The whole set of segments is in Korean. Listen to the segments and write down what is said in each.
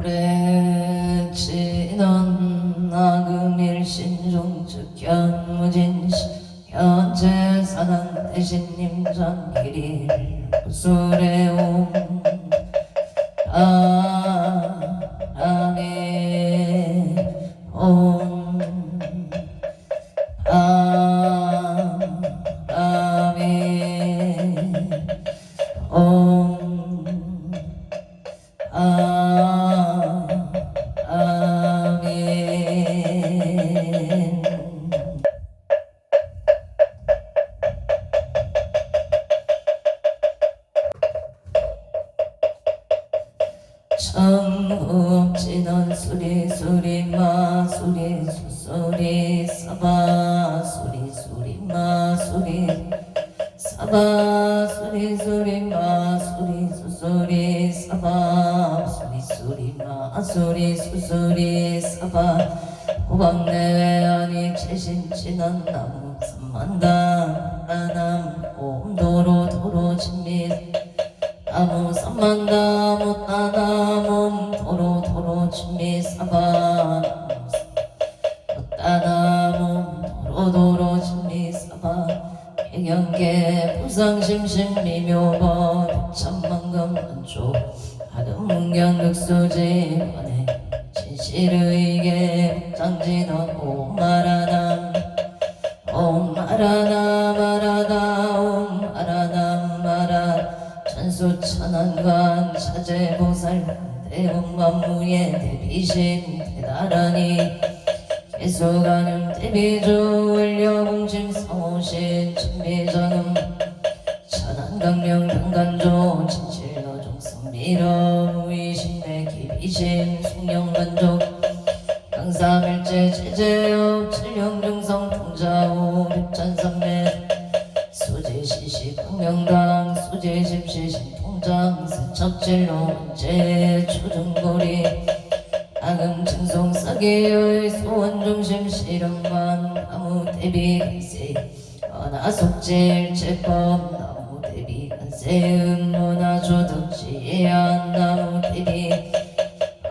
오래 지난 나금일신종즉 현무진시 현재 사당 대신님 전길이 구술에옴 아라게 옴 아라게 옴 아멘. 청흡진원 수리 수리마 수리 수수리 사바 수리 수리마 수리 사바 수리 수리마 수리 수수리 사바 수리 수리마 수리 수수리 사바 호박내외 아니 최신친한 나무 삼만당 나남 옴도로 도로 진미 나무 삼만나무 따나무 도로 도로 진미 사바 따나무 도로 도로 진미 사바 백연계 부상심심 미묘법 백천만금 안조 하등문견 늑수지 원해 진실의계 장진원 옴마라남 옴마라남 마라다 옴마라남 마라 천수천안관 차제보살 대웅만무예 대비신 대다라니 개수가능 대비주 원려공심 성호신 천비전음 천안강명 당간조 진실노종 성미러 무의신내 기비심 숙령만족 강사밀제 제제업 칠령중성 통자호 백천삼매 수지시시 광명당 수지십시신 통장 세척질로 원제 초중고리 아금증송 사계의 소원중심 실험만 나무 대비 간세 언하속질 제법 나무 대비 간세 음문화조덕지예한 나무 대비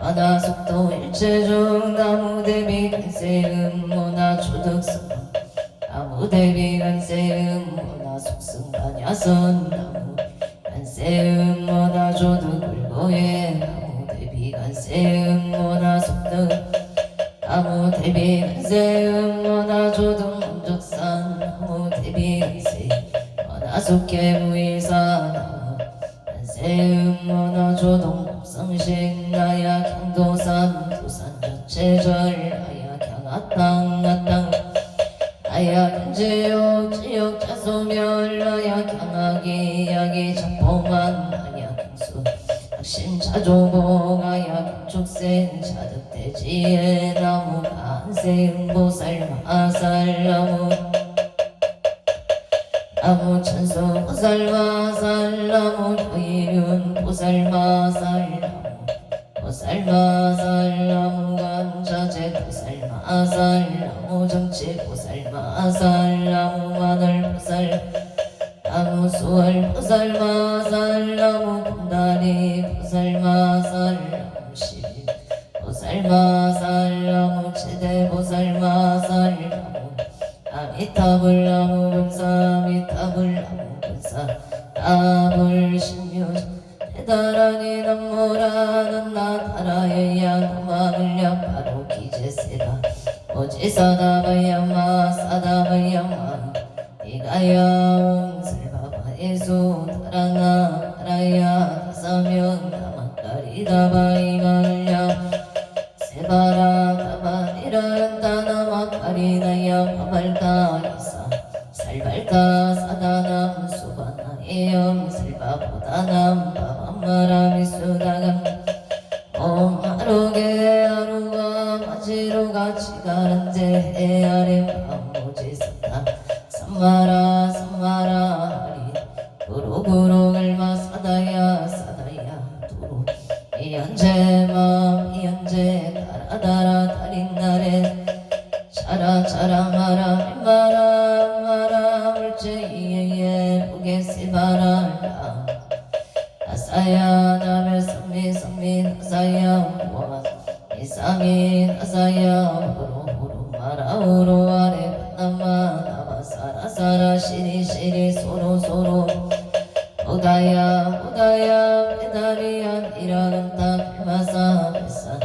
언하속도 일체중 나무 대비 간세 음문화조덕성 나무 대비 간세 음문화속성 반야선 나무 간세 음문화조덕 불고에 나무 대비 간세 음문화 속등 나무 대비 간세 음문화 조등 원적산 나무 대비 간세 원화 속해 무의사 나무 간세 음문화 조등 법성식 나약 향도산 도산 저체절 아약 향아땅 아땅 아약 현지역 지역 자소멸 아약 향하기 야기 작포만 아약 향수 심차조보가야 축생 차득대지에 나무 간세음보살 마살 나무 나무 천수 보살 마살 나무 효일윤 보살 마살 나무 보살 마살 나무 간자재 보살 마살 나무 정치 보살 마살 나무 마늘 보살 나무 수월 보살 마살 나무 군다리 보살 마살 나무 시비 보살 마살 나무 제대 보살 마살 나무 아미타불 나무 본사 아미타불 나무 본사 나불 신묘 대다라니 남모라는 나타라여야 나마을야 바로 기제세바 오지사다바야마 사다바야마 이가야 옹슬바바에수 타라나 타라야 다사면 다마까리다바이가을야 세바라 다바니라 따나마까리나야 바발다이사 살발다 사다남 수바나에영 살바보다남 바밤마라미수다감 옴하루게 하루가 마지로가 치가란제 해아래 밤모지사다 삼마라 삼마라 하리 구루구루 갈마 사다야 사다야 두루 이현제마 이현제 다라다라 달인날에 차라 마라 마라 물제 이에예 보게 세바라 나사야 나베 삼미 삼미 나사야 와 이삼이 나사야 후루 후루 마라 후루 아레 바나마 나바 사라 사라 시리 시리 소로 소로 오다야 오다야 페다리야 이라간타 페마사 베사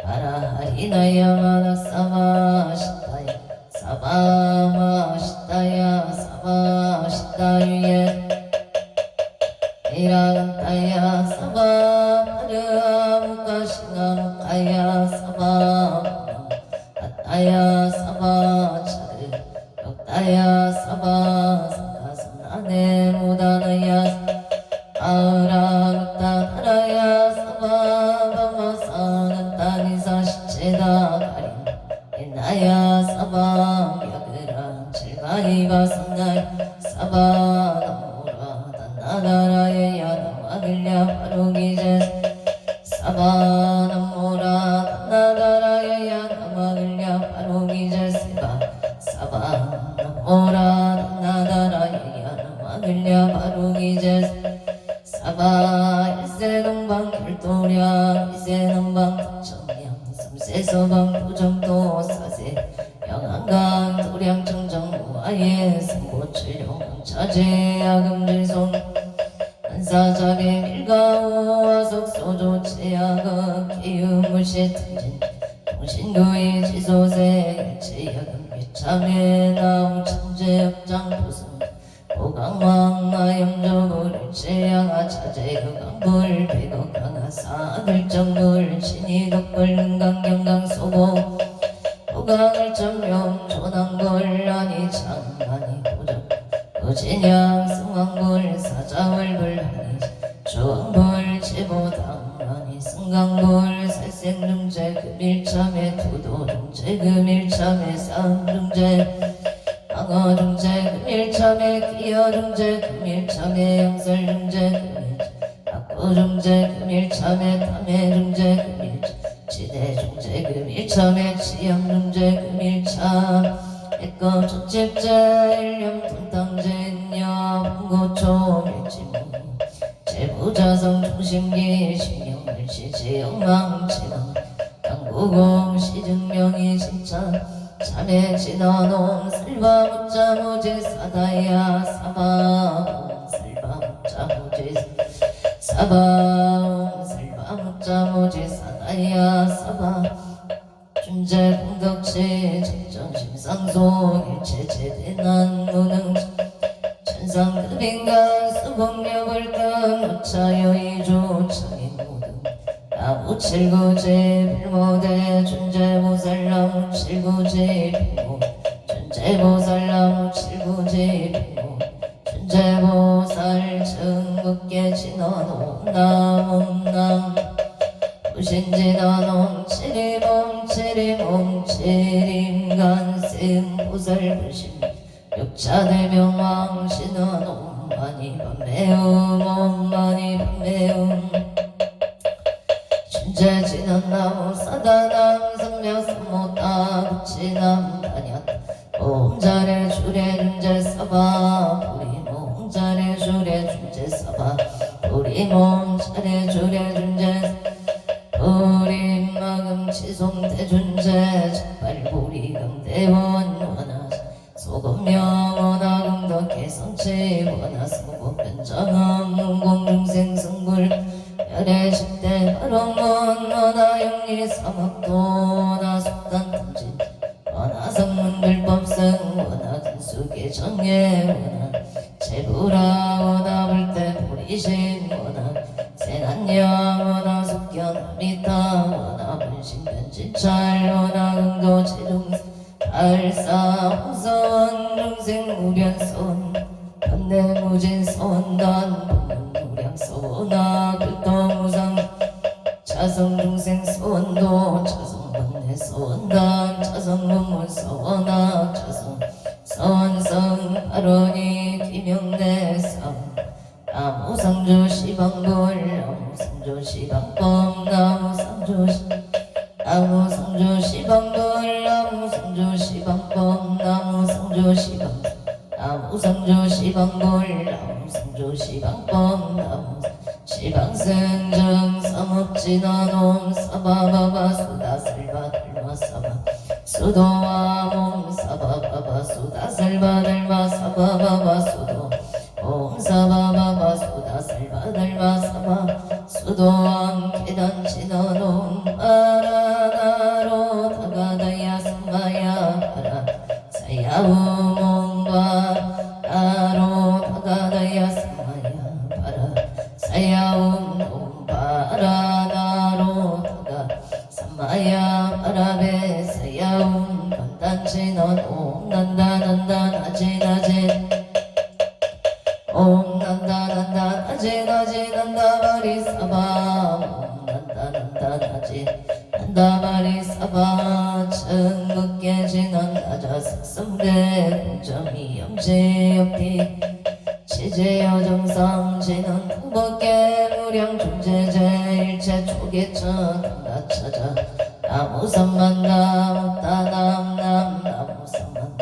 바라 하리나야 마나 사마 시타야 사바마 시타야 사바 시타유예 이라간타야 사바 하르아 무카시나 무카야 사바 아타야 사바 차르 역다야 사바 사가사나네 무다나야 아우라 타라야 사바바마사는 따니사 시체다 가린 옛나야 사바 야그라 칠가이바 삼날 사바 나무라 단나다라에 야나마길랴 바로기제 사바 나무라 단나다라에 야나마길랴 바로기제 세바 사바 나무라 단나다라에 야나마길랴 바로기제 사바 일세동방 별도량 이세동방 덕천량 삼세서방 부정도 사세 영안강 도량 청정무아예 삼고칠령 차제 야금질송 한사자비 밀가오 와석소조 제야금 기음물시 등진 통신구이 지소세 일체야금 귀참에 나옴 천재역장 도승 오강왕 나염조불 제양아 차제극강불 백억강아 사들정불 신이덕불 능강경강 소보 오강을 점령 조낭불 아니 장아니 도적 거진양 승왕불 사자월불 아니 조왕불 제보당 아니 승강불 살생중재 금일참에 투도중재 금일참에 쌍중재 방어중재 금일참에 기어중재 금일참에 영설중재 금일참에 악고중재 금일참에 탐해중재 금일참 지대중재 금일참에 치영중재 금일참 애꺼 촛집재 일념 돈탕진여 풍고초 밀지무 제부자성 중심기 신명물시 제영망치강 당구공 시증명이 신참 참에 진화놈 슬바무자 무지 사다야 사바옴 슬바무자 무지 사바옴 슬바무자 무지 사다야 사바 준재 공덕치 정정심상속 일체 제대난 무능 천상급인간 수복력을 등 우차여 이주 창인 모등 나무칠구지 빌모대 준재보살 나무칠구지 빌모 준재보살 나무칠구지 빌모 준재보살 증국계 진원옴 남옴남 부신진원옴 칠임옴 칠임옴 칠임간승 보살불신 육차대명왕 신원옴 많이 밤매움 옴 많이 밤매움 준재진원나무 사다남 성명삼모따 구치남 단연 옴자래 주래 준재 사바 보리몸 자래 주래 준재 사바 보리몸 자래 주래 준재 보리마금 치송대 준재 적발보리금 대원 원하 소금명 원하금덕 개성치 원하 소금변장함 문공중생 성불 열애 십대 바로문 원하 영리 사막도 나 속단 탐진 원하 성문불법승 원하 근수계 정예 원하 제부라 원하 불대 보리신 원하 세난야 원하 속견미타 원하 분신변진찰 원하 금도 제중 발사 호선 중생 무변선 반대무진선 단무량선 나글도무상 차성중생선도 차성반대선단 차성문문선 차성 선성 발언이 김영대상 나무상조 시방불 나무상조 시방법 나무상조 시방불 나무상조 시방법 나무상조 시방 나무상조 시방불 나무상조 시방법 나무상조 시방승정 삼업진화놈 사바바바 수다슬바 들마 사바 수도와 몸 사바바바 수다슬바 들마 사바바바 수도 옴 사바바바 수다슬바 들마 사바 수도왕 계단 진화놈 아라나로 다가다야 삼바야 바라 사야우몽바 나로 다가다야 삼바야 바라 사야움 바라 나로 다가 삼바야 바라베 사야움 간단치넌 옴 난다 난다 나지 나지 옴 난다 난다 나지 나지 난다 바리 사바 옴 난다 난다 나지 난다 바리 사바 천국계 진원 나자 색성대 공점이 영재역비 지제여 정상 진원 풍법계 무량 존재제 일체 초계천 나 찾아 나무삼만 나무따남 남 나무삼만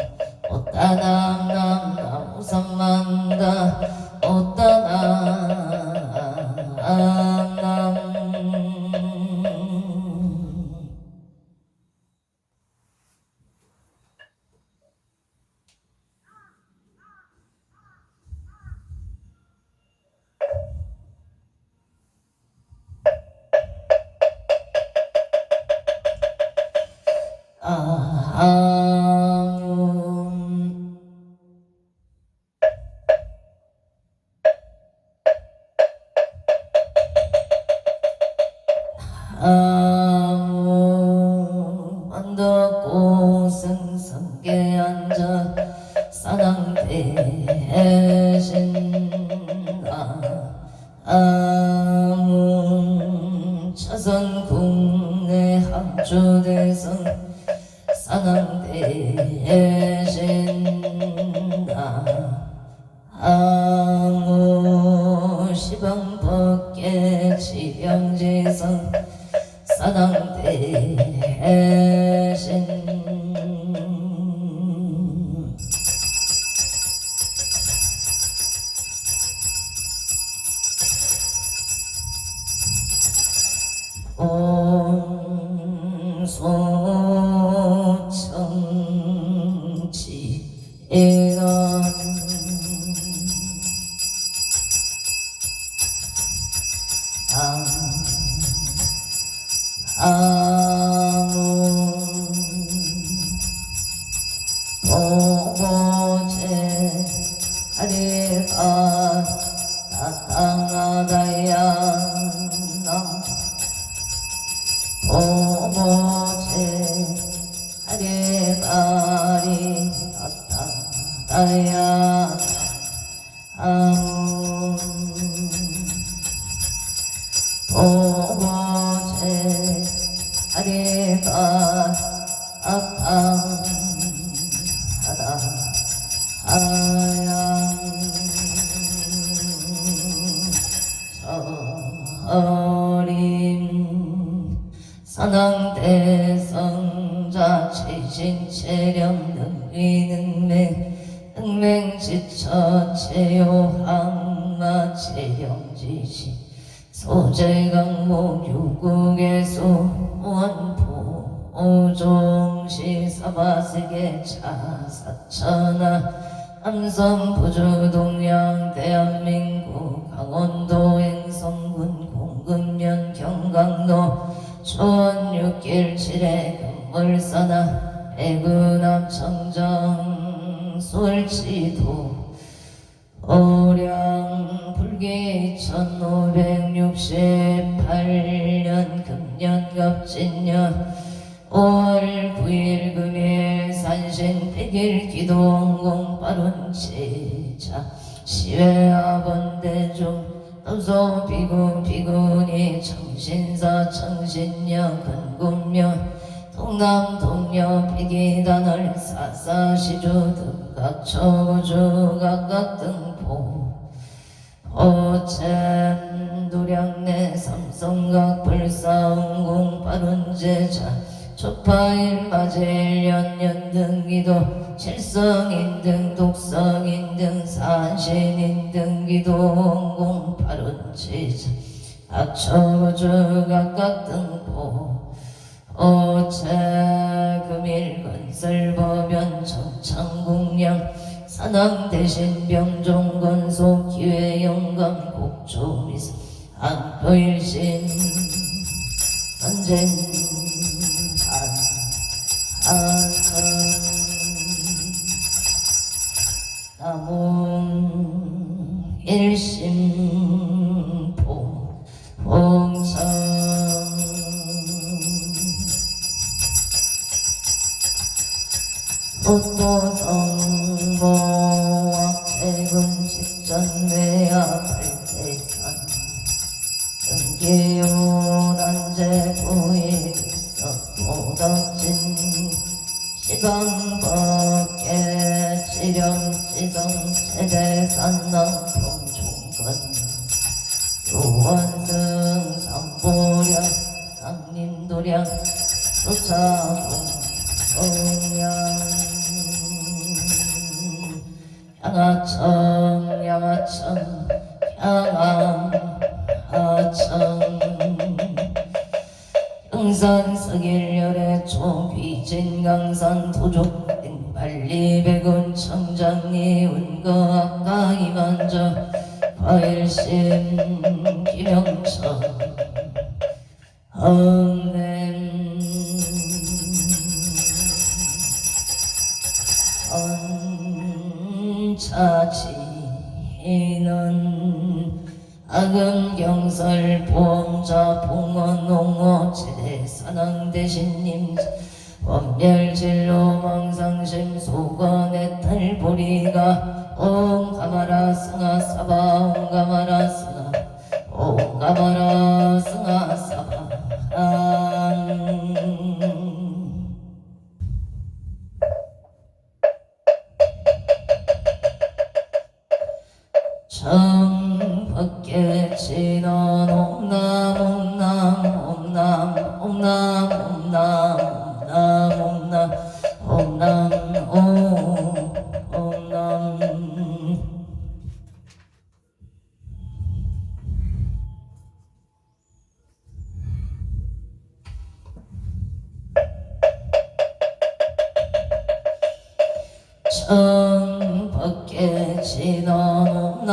오따남 남 나무삼만 다 오따남 남 언덕고 승성계 앉아 사당 대신 차선 국내 합주대성 사당 대신 시방법계 지병지성 사당 대신 온소청지이런 아문 보고제 하리가 나타나다야 남 보고제 하리가리 나타나다야 아문 보고제 하리가 아팡하다 하양 서림 산왕대성자 최신체령 능리능맹 능맹지처 체요항마 체령지시 소재강목 유국에서 원포 오종시 사바세계 차사천하 함성 부주동양 대한민국 강원도 행성군 공금면 경강도 초원 6길 7회 금물사나 애구남 청정 솔치도 오량 불기 1568년 금년 갑진년 5월 9일 금일 산신 100일 기도원공 빠른 제자 시외아번대중 남소 비군 비군이 청신사 청신녀 근군며 동남 동녀 비기단을 사사시주 등각초주 각각 등포 호챔 도량내 삼성각 불사운공 빠른 제자 초파일 마제일 연년등기도 칠성인등 독성인등 산신인등기도 원공 빠른 제자 악처주 각각 등보 오체 금일 건설법연 정창궁량 산왕 대신 병종건속 기회영감 곡조미사 안표일신 선쟁 한하선 나무 일심포 봉천 호토성모 최근 직전매야 발대산 전기요 난제 부익석 모덕진 시방법계 지령지성 세대산남 평종건 요원승 삼보령 강림도량 수차공 동양 향하천 양하천 향하천 영산 서길열의 초귀진 강산 도족 발리백운 청장리 운거 아까 이만저 과일심 김영천 험냄 언차지는 악음경설 보험자 봉헌농어 제대산왕대신님 원멸진로 망상심 소관의 탈보리가 옴 가마라 승하 사바 옴 가마라 승하 옴 가마라 승하 사바 청밖에 지난 옴남 옴남 옴남 옴남 옴남 옴남 옴남 옴남 청밖에 지난 옴남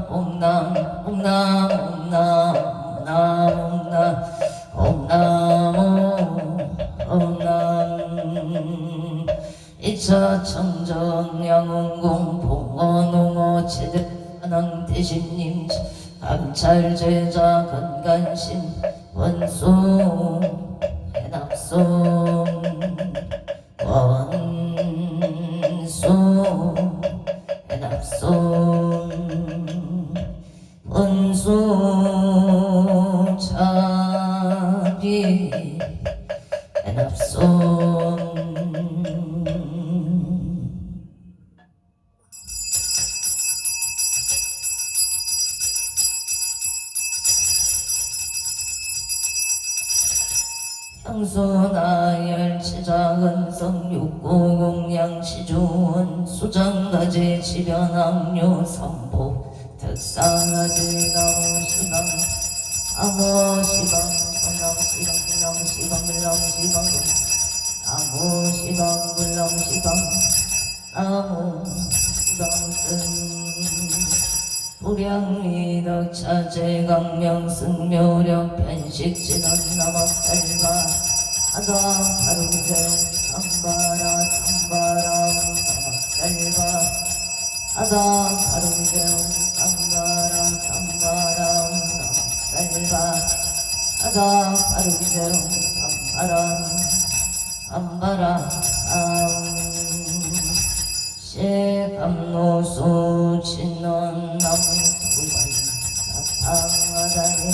옴남 옴남 옴남 옴남 옴남 이차 청정 양운공 봉헌농어 제대산왕 대신님 감찰제자 건간신 원수 해납송 원수 해납송 원수 차비 해납송 향수나열 치자근성 육고공양 시주원 수장가지 지변학료 삼보 특사가지 나무시방 나무시방 건나무시방 불나무시방 물나무시방 나무시방 물나무시방 나무시방승 불량리덕 차제강명승묘력 편식진원 남학살바 하다 하루정 삼바라 남학살바 하다 하루정 삼바라 남학살바 하다 하루정 삼바라 감노수 진원 남수발 나타나다니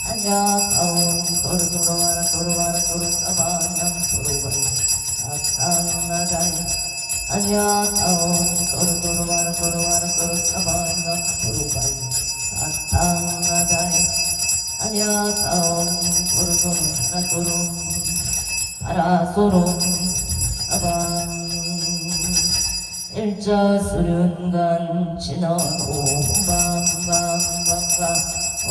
안야가운 도루도루와라 도루와라 도루사바냥 도루발 나타나다니 안야가운 도루도루와라 도루와라 도루사바냥 도루발 나타나다니 안야가운 도루도루와라 도루 바라소로 사방 일자수륜간 진원 오밤밤밤밤 오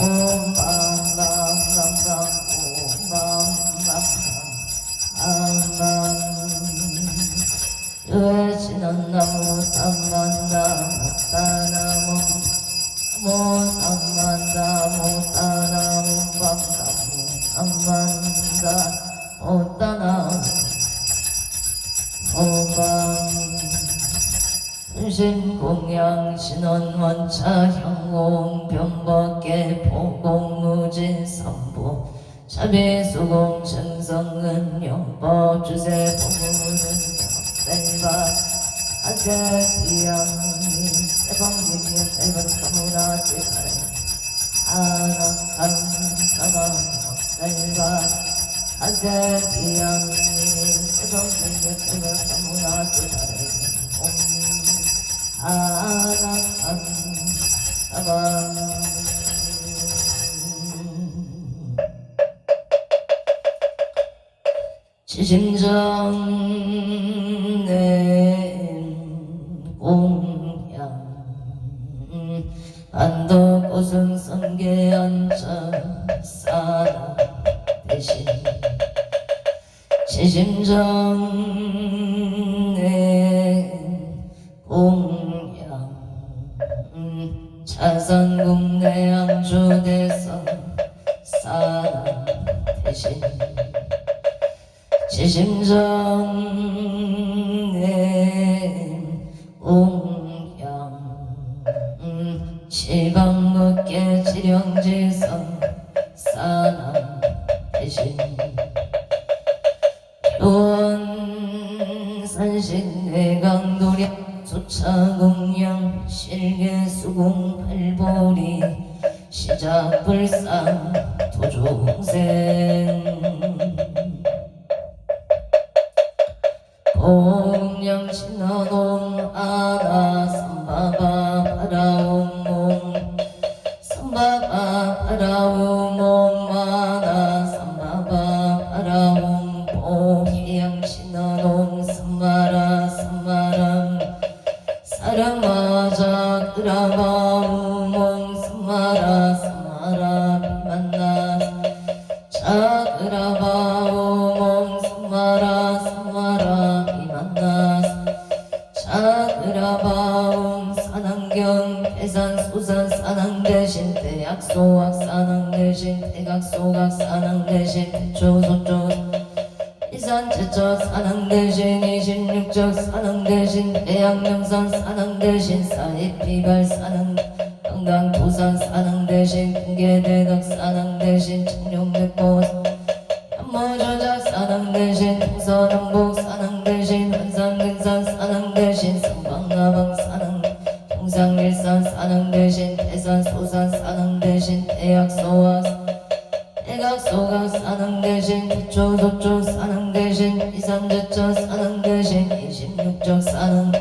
자비수공 생성은 영법 주세 보물은 영셀바 아제비양이 세방기미의 셀바를 가무나 지가래 아나감 사방 영셀바 아제비양이 세방기미의 셀바를 가무나 지가래 아나감 사방 지심정 내 공양 안덕고승 성계 앉아 사나 대신 지심정 내 공양 차산국내 양주대선 사나 대신 지심정 내 옹양 시방극계 지령지성 사남 대신 교원 산신 외강도량 소차공양 실계수공 팔보리 시작불상 도종생 공양 신화동 아나 삼바바 파라오몽 삼바바 파라오몽 마나 삼바바 파라옹 보희양 신화동 삼마라 삼마람 사랑마자 그라바우몽 삼마라 삼마라 비만나 자그라바우몽 삼마라 삼마라 자그라바움 산항경 대산 소산 산항 대신 대약소학 산항 대신 대각소각 산항 대신 대초소초 이산 제처 산항 대신 26적 산항 대신 대양명산 산항 대신 사입비발 산항 강당 도산 산항 대신 금계대덕 산항 대신 청룡백보 현모조작 산항 대신 동서남북 산항 대신 환산근산 산항 대신 성방나방 산항 동상일산 산항 대신 대산 소산 산항 대신 대약소학 대각소각 산항 대신 대초소초 산항 대신 이산제처 산항 대신 26적 산항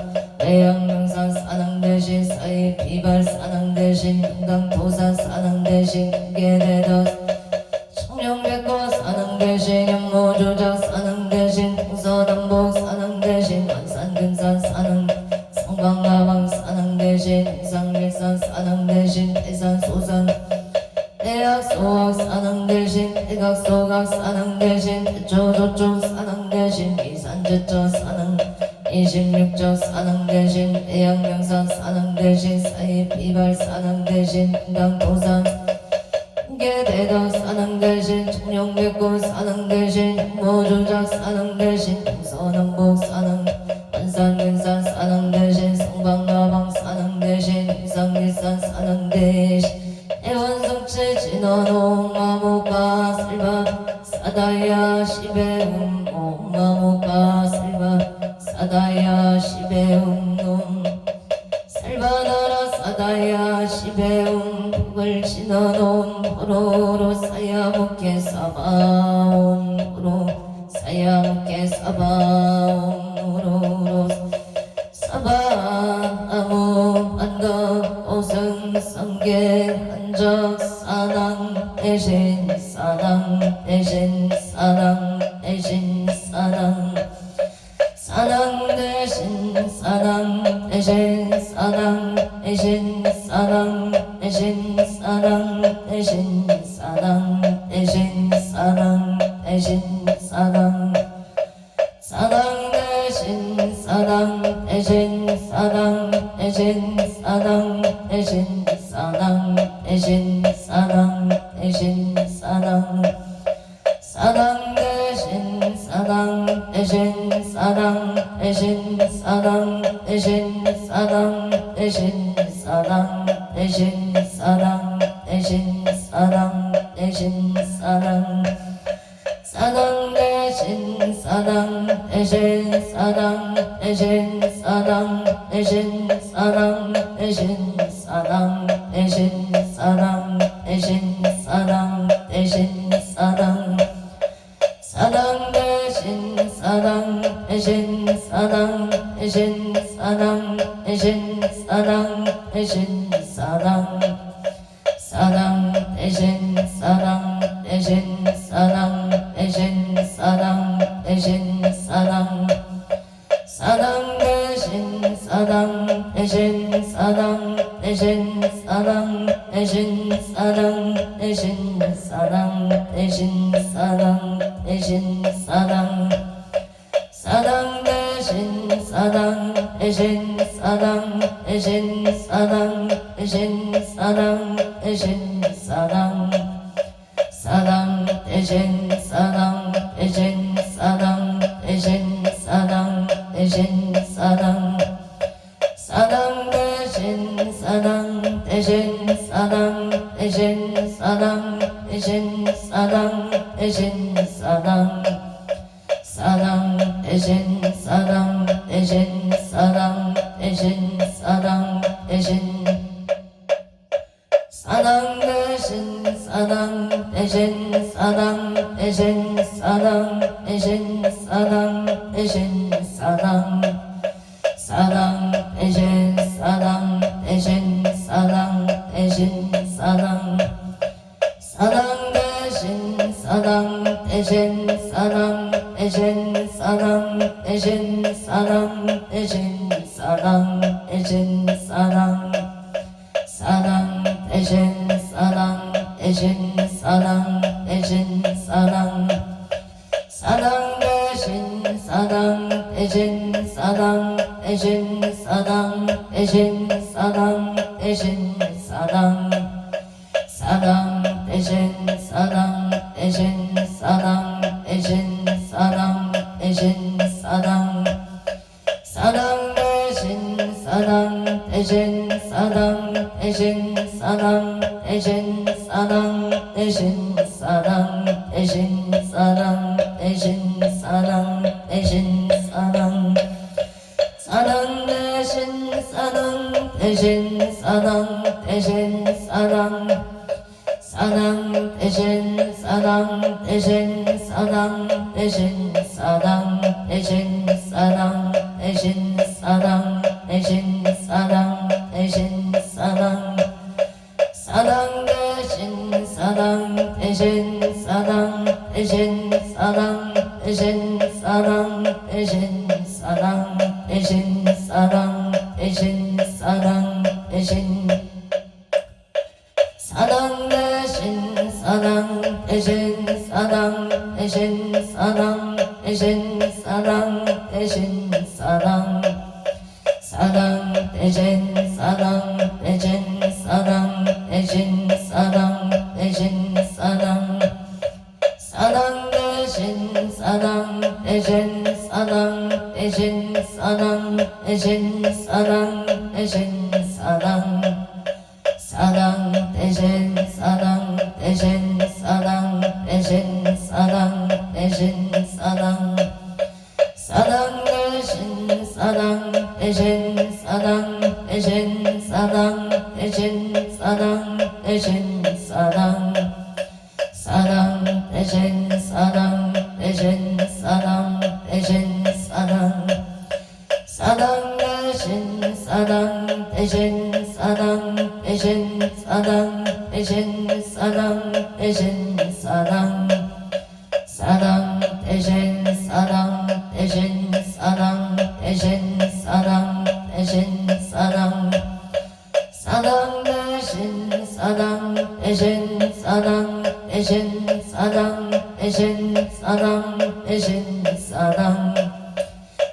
외양명산 산항 대신 사이비발 산항 대신 금강도산 산항 대신 금계대덕 청룡백과 산항 대신 현모조작 산항 대신 동서남북 산항 대신 완산근산 산항 성방나방 산항 대신 동상일산 산항 대신 대산소산 대약소학 산항 대신 대각소각 산항 대신 대초조초 산항 대신 이산제처 산항 26적 산항 대신 대양명산 산항 대신 사이비발 산항 대신 금강도산 금계대덕 산항 대신 청룡백골 산항 대신 현모조작 산항 대신 동서남북 산항 완산근산 산항 대신 성방나방 산항 대신 동상일산 산항 대신 애원성체 진원홍 마모가 슬바 사다야 시베움 옴마모가 슬바 사다야 시베움 살바나라 사다야 시베움 북을 진원홍 호로로 사야목계 사바옴 호로 사야목계 사바옴 호로로 사바나무 안덕 오승 성계 한적 산항 대신 산항 대신 산항 대신 산항 산항 대신 산항 대신 산항 대신 산항 대신 산항 대신 산항 대신 산항 대신 산항 산항 대신 산항 대신 산항 대신 산항 대신 산항 대신 산항 대신 산항 산항 대신 산항 대신 산항 대신 산항 대신 산항 대신 산항 대신 산항 대신 산항 대신 산항 사당 대신 사당 대신 사당 대신 사당 대신 사당 대신 사당 대신 사당 대신 사당 대신 사당 사당 대신 사당 대신 사당 대신 사당 대신 사당 대신 사당 사당 대신 사당 대신 사당 대신 사당 대신 사당 사당 대신 사당 대신 사당 대신 사당 대신 사당 대신 사당 대신 사당 대신 사당 사당 대신 사당 대신 사당 대신 사당 대신 사당 대신 사당 사당 대신 사당 대신 사당 대신 사당 대신 사당 사당 대신 사당 대신 사당 대신 사당 대신 사당 대신 사당 사당 대신 사당 대신 사당 대신 사당 대신 사당 대신 사당 대신 사당 대신 사당 대신 사당 대신 사당 사당 대신 사당 대신 사당 대신 사당 사당 대신 사당 대신 사당 대신 사당 대신 사당 대신 사당 대신 사당 사당 대신 사당 대신 사당 대신 사당 사당 대신 사당 대신 사당 대신 사당 대신 사당 대신 사당 사당 대신 사당 대신 사당 대신 사당 대신 사당 사당 대신 사당 대신 사당 대신 사당 대신 사당 대신 사당 대신 사당 대신 사당 대신 사당 사당 대신 사당 대신 사당 대신 사당 사당 대신 사당 대신 사당 대신 사당 대신 사당 대신 사당 대신 사당 대신 사당 사당 대신 사당 대신 사당 대신 사당 대신 사당 대신 사당 대신 사당 대신 사당 대신 사당 대신 사당 대신 사당 대신 사당 대신 사당 대신 사당 사당 대신 사당 대신 사당 대신 사당 대신 사당 사당 대신 사당 대신 사당 대신 사당 대신 사당 대신 사당 사당 대신 사당 대신 사당 대신 사당 대신 사당 사당 대신 사당 대신 사당 대신 사당 대신 사당 대신 사당 사당 대신 사당 대신 사당 대신 사당 사당 대신 사당 대신 사당 대신 사당 대신 사당 대신 사당 사당 대신 사당 대신 사당 대신 사당 대신 사당 사당 대신 사당 대신 사당 대신 사당 대신 사당 대신 사당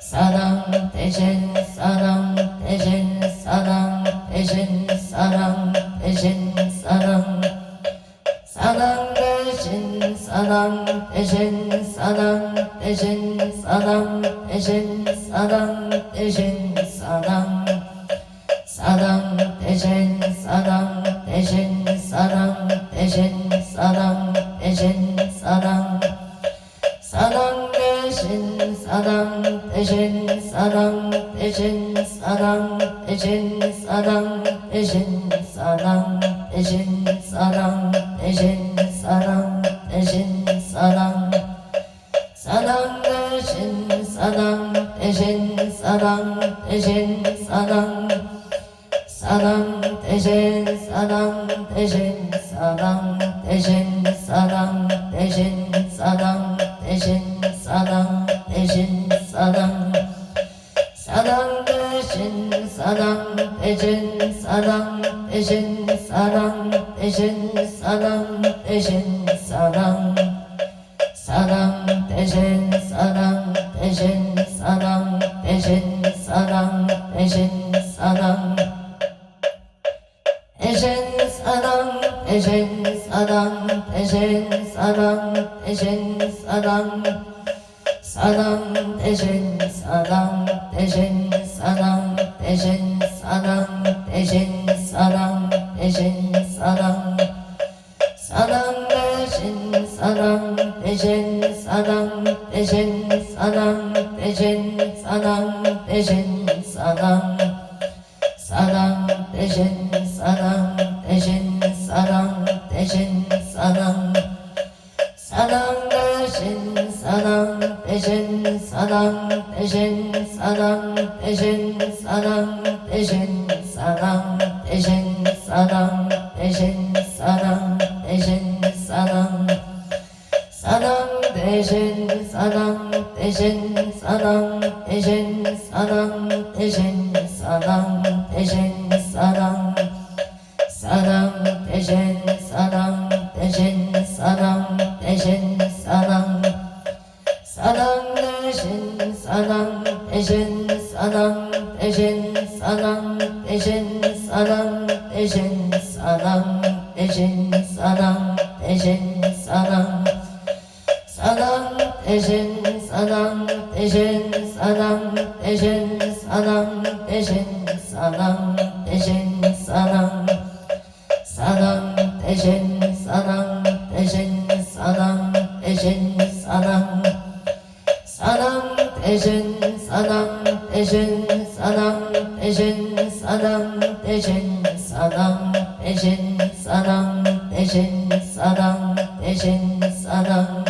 사당 대신 사당 대신 사당 대신 사당 대신 사당 사당 대신 사당 대신 사당 대신 사당 대신 사당 대신 사당 사당 대신 사당 대신 사당 대신 사당 대신 사당 사당 대신 사당 대신 사당 대신 사당 대신 사당 대신 사당 대신 사당 대신 사당 사당 대신 사당 대신 사당 대신 사당 사당 대신 사당 대신 사당 대신 사당 대신 사당 대신 사당 대신 사당 사당 대신 사당 대신 사당 대신 사당 대신 사당 대신 사당 사당 대신 사당 대신 사당 대신 사당 대신 사당 대신 사당 대신 사당 대신 사당 대신 사당 사당 대신 사당 대신 사당 대신 사당 대신 사당 대신 사당 사당 대신 사당 대신 사당 대신 사당 대신 사당 대신 사당 사당 대신 사당 대신 사당 대신 사당 사당 대신 사당 대신 사당 대신 사당 대신 사당 대신 사당 대신 사당 대신 사당 대신 사당 사당 대신 사당 대신 사당 대신 사당 대신 사당 대신 사당 사당 대신 사당 대신 사당 대신 사당 사당 대신 사당 대신 사당 대신 사당 대신 사당 대신 사당 대신 사당 대신 사당 사당 대신 사당 대신 사당 대신 사당 대신 사당 대신 사당 사당 대신 사당 대신 사당 대신 사당 사당 대신 사당 대신 사당 대신 사당 대신 사당 대신 사당 대신 사당 대신 사당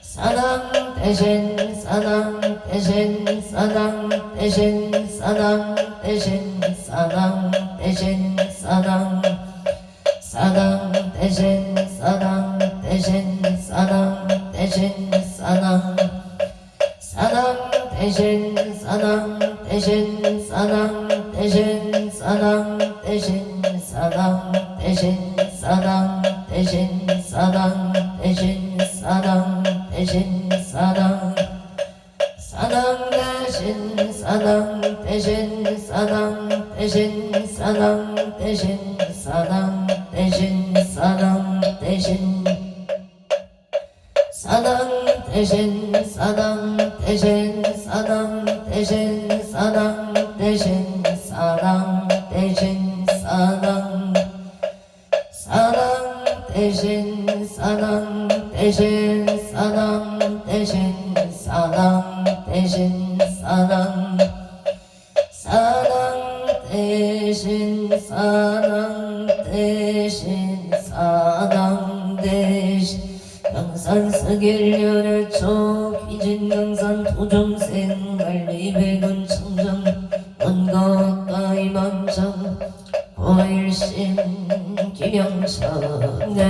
사당 대신 사당 대신 사당 대신 사당 대신 사당 대신 사당 사당 대신 사당 대신 사당 대신 사당 사당 대신 사당 대신 사당 대신 사당 대신 사당 대신 사당 대신 사당 대신 사당 대신 사당 사당 대신 사당 대신 사당 대신 사당 대신 사당 대신 사당 대신 사당 대신 사당 대신 사당 대신 사당 대신 사당 대신 사당 사당 대신 사당 대신 사당 대신 사당 대신 사당 사당 대신 사당 대신 사당 대신 영산스길련을 쳐 귀진 영산 도정생 알리백은 청정 원가까이 만장 고일심 기명천내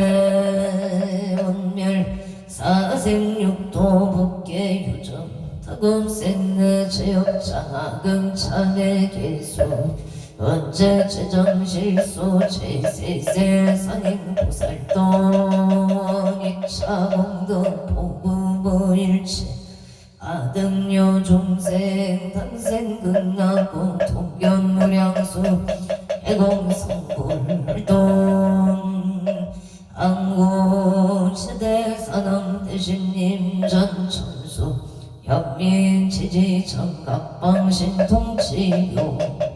원멸 사생육도 북계 유정 타금생내 제역장하금 차내 계수 언제 최정실소 제세세 상행보살동 이차공덕 보구보일체 아등요 중생 탄생근하고 통견무량수 해공성불동 안구시대사당 대신님 전천수 현민지지 정갑방신통치요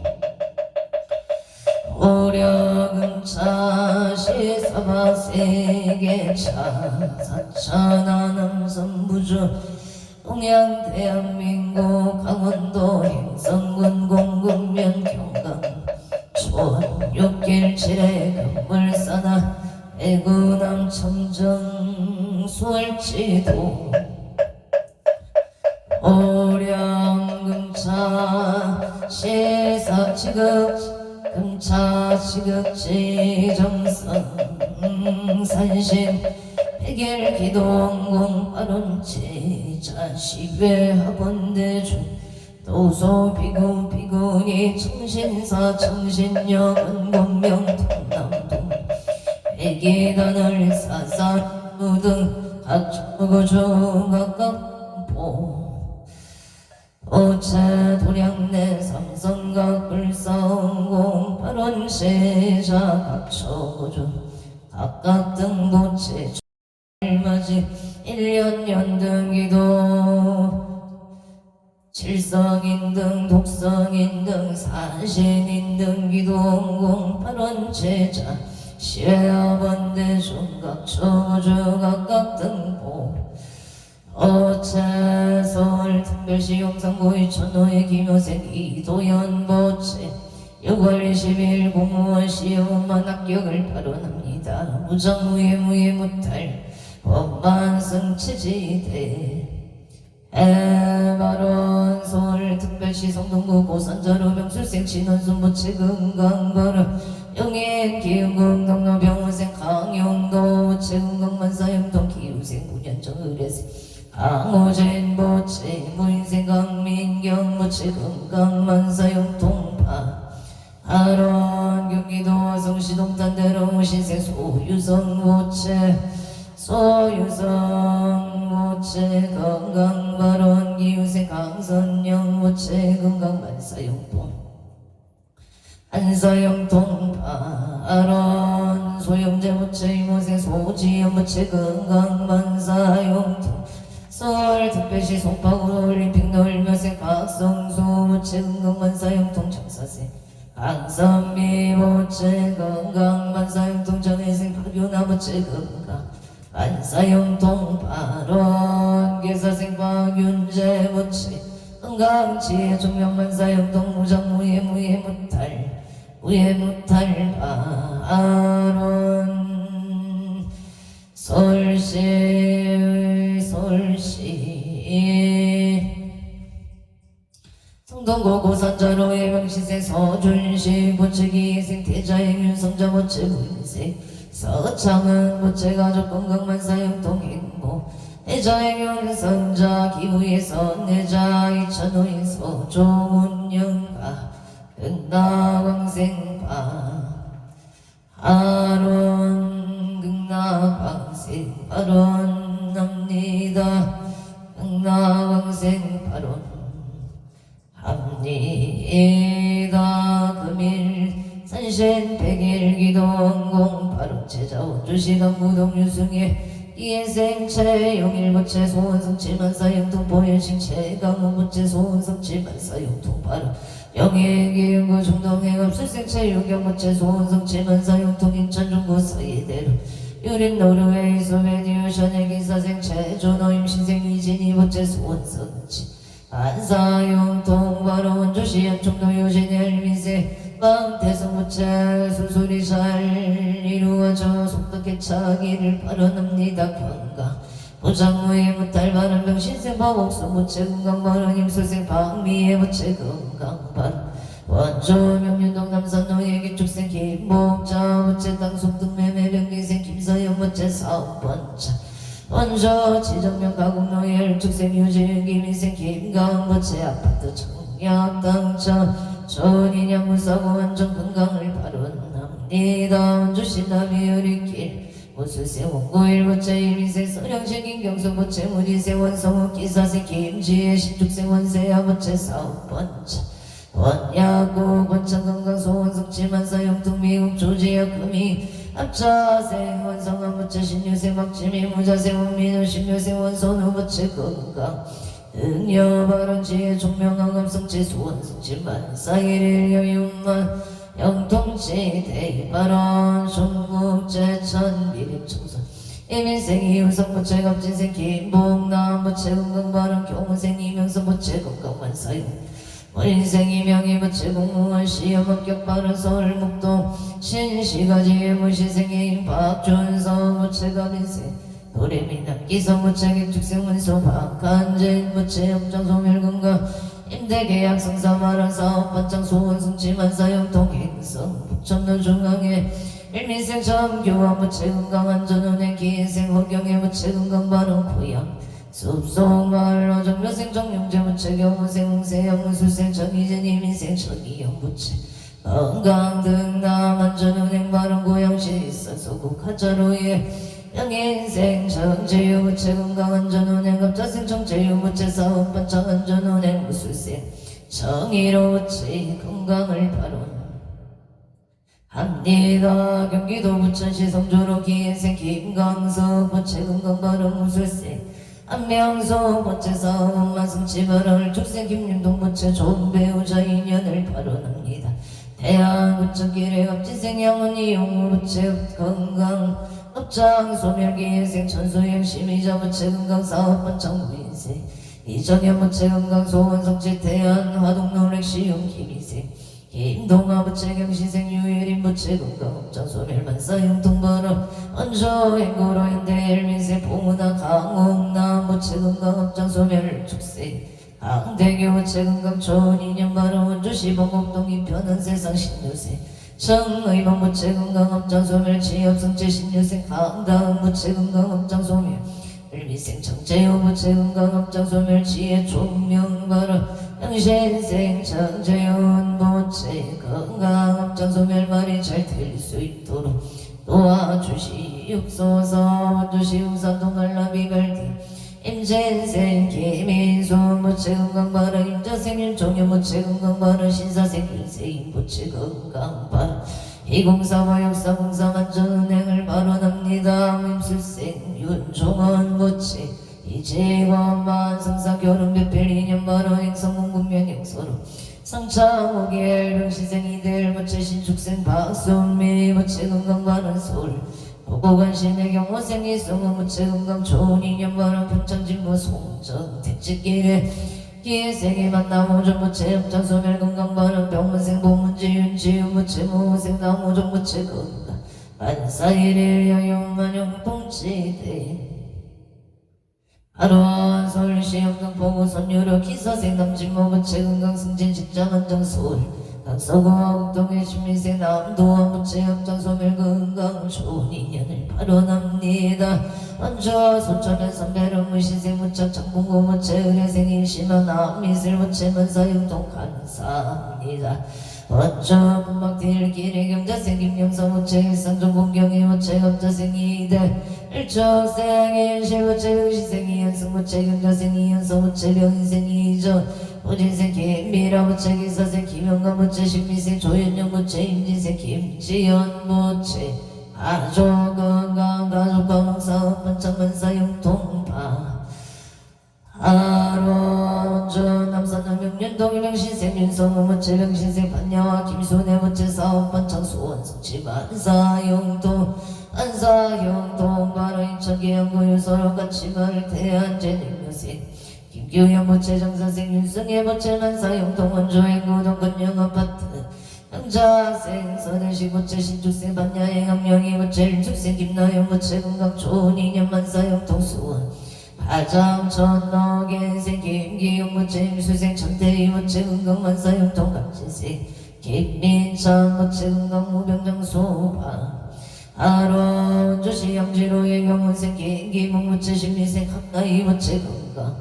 오력은차 시사바세계차 사차나남선부주 동양 대한민국 강원도 행성군 공군면 경강 촌 6길 7회 금물사나 대구남 청정 수월지도 오량금차 시사지극 금차지극지 정성 산신 백일기동공 발원지 자시회 학원대중 도소 비구 비구니 청신사 청신여건 권명 통남동 백이단을 사사무등 각주구중 각각보 오체 도량내 삼성각 불성공 발원세자 각초구중 각각 등보체 맞이 1년 연등기도 칠성인등 독성인등 산신인등 기동공 8원 제자 시외학원대 중각초주 각각 등보 어체 서울 특별시 용산고의 천호의 김효생 이도연보체 6월 20일 공무원 시험만 합격을 발언합니다. 무정무예 무예 무탈 법만승 체지대 해발원 서울 특별시 성동구 고산자로 명술생 진원순 모체 금강발원 영예인 기흥궁 동로병원생 강용도 모체 금강만사 영동 기후생 군현정 의뢰생 강호진 모체 무인생 강민경 모체 금강만사 영동파 하론 경기도 화성시 동탄대로 무신생 소유성 모체 소유성 모체 건강발원 기후생 강선영 모체 건강만사용동 한사용동 발원 소영재 모체 이모생 소지연 모체 건강만사용동 서울특별시 송파구 올림픽 놀면생 박성수 모체 건강만사용동 장사생 강선미 모체 건강만사용동 정혜생 박윤아 모체 건강 만사용동 발원 계사생 박윤재 모체 건강지혜 종명만사용동 무정무예 무예 무탈 무예 무탈 발원 서울시 성동고 고산자로의 명시생 서준식 모체기생 태자의 윤성자 모체 무인생 서창은 모체 가족 건강만사용동 행보 해자의 윤성자 기부의 선내자 이천호의 서조운영가 극나광생파 하론 극나광생 발언합니다. 극나광생 합니다. 금일 산신 백일 기동공 발언 제자 원주시간 무동 유승예 이해생체 영일모체 소원성 7만사용통 보현신 체강무모체 소원성 7만사용통 발언 영예기은구 중동행업술생체 유경모체 소원성 7만사용통 인천중구 서예대로 유린 노르웨이 소베니우 션의 기사생체 조노임신생 이진이모체 소원성치 안사용통 바로 원주시 연총도 요신의 일민세 망태성무체 술술이 잘 이루어져 속덕의 차기를 발언합니다. 경가 보장무의 무탈 발언 병신생 바옥수 무체 건강 발언 임술생 박미의 무체 건강 발언 원조 명륜동 남산노예 기축생 김복자 무체 땅속 등매매 병기생 김서영 무체 사업번차 원조 지정명 가공노예 일축생 유진 김인생 김강 무체 아파트 청약 당차 전인양 무사고 완전 건강을 발언합니다. 원주시 남이어리길 무술생 원고일 모체 일민생 서령신 김경수 모체 무리생 원성우 기사생 김지혜 신축생 원세야 모체 사업번차 원야구 권창건강 소원성 7만사용통 미국 조지역 금이 합차생 원성한 모체 신유생 막지미 무자생 원민우 신유생 원선우 모체 건강 응여발언지혜 종명학암성체 소원성 7만사일일 여윤만 영통치 대발언 종국제천 미립청선 이민생이 우성부채 갑진생 김복남부채 건강바람 교문생 이명성부채 건강만사용 원인생이 명의부채 공무원 시험 합격 바른 서울목동 신시가지의 무시생인 박준성부채 갑인생 도래미남 기성부채 객축생 문서 박한진부채 업장소멸건강 임대계약 성사마라 사업반장 소원승치만사용 통행성 북천로 중앙에 일민생 참교환부채 건강안전운행 기인생 허경의 부채 건강바른 고향 숲속마을 어정묘생 정용재부채 경호생 홍세영 무술생 정희진 이민생 전이영부채 건강등남 안전운행 바른 고향 시선 소국 하자로의 영인생 정재유부채 건강안전운행 갑자생 정재유부채 사업반장 안전운행 무술생 정의로부채 건강을 바른 합리가 경기도 부천시 성주로 기인생 김강석 부채 건강바른 무술생 안명소 부채 사업만 승치바를 축생 김림동 부채 좋은 배우자 인연을 발언합니다. 대한부천길의 업진생 양은이 용우 부채 건강 업장 소멸 기인생 천수영 심의자 부채 건강 사업반 장부인생 이정현 부채 건강 소원성치 대한 화동노력 시용 김인생 김동아 부채 경시생 유일인 부채 건강업장 소멸만사 영통바람 원조 행고로 현대 일민생 봉은아 강홍남 부채 건강업장 소멸 축생 강대교 부채 건강 좋은 인연 바로 원주시 봉곡동 이편한 세상 신유생 정의방 부채 건강업장 소멸 지엽성체 신유생 강당 부채 건강업장 소멸 일미생 정재호 부채 건강업장 소멸 지혜 총명바람 영신생 정재훈 부채 건강업장 소멸 말이 잘 들릴 수 있도록 도와주시옵소서. 원주시 우산동 알라비갈디 임진생 김인순 부채 건강바람 임자생 윤종현 부채 건강바람 신사생 윤세인 부채 건강바람 2045 역사공사 안전운행을 발언합니다. 임술생 윤종원 부채 이재권 만성사 결혼배필 2년 발언 행성공군면 행서로 성창호기 엘병시생 이대일 부채 신축생 박순미 부채 건강발언 서울 보고관신의 경호생 이성은 부채 건강 좋은 2년 발언 평창진구 송정 택지길에 기회생이 만남 오전 부채 업장 소멸 건강발언 병문생 보문지윤 지윤 부채 모호생 남오정 부채 건강 반사일일 여용만용 동치대 하루원 서울시 영등포구 선유로 기사생 남진모 부채 건강 승진 직장 안정 서울 강서구와 국동의 신민생 남도원 부채 업장 소멸 건강 좋은 인연을 발언합니다. 원주와 소천의 선배로 무신생 무착 장봉고 부채 의뢰생 일심한 남미슬 부채 만사용동 감사합니다. 원주 분막딜길의 경자생 김영서 부채 일상종 공경의 부채 감자생 이대 일초생 일실 부채 의시생 이현승 부채 경자생 이현서 부채 병인생 이전 오진생 김미라 부채 기사생 김영감 부채 신미생 조현영 부채 임진생 김지연 부채 가족건강 가족건강사업 반창만사 용통파 하루원주 남산남 명륜동 일명신생 윤성우 부채 명신생 반야와 김순애 부채 사업 반창 수원성치 만사용동 안사용동 바로 인천계양구 유서로 같이 마을 대한제능여생 김규영 부채 정사생 윤승혜 부채 만사용동 원주의 구동 건영아파트 영자생 서대시 부채 신축생 반야행 함령이 부채 일축생 김나영 부채 건강 좋은 인연 만사용동 수원 파장천 너겐생 김기용 부채 임수생 천태희 부채 건강 만사용동 갑진생 김민찬 부채 건강 무병장 소방 하루 원주시 양지로의 경운생 김기몽 부채 신미생 학나이 부채 건강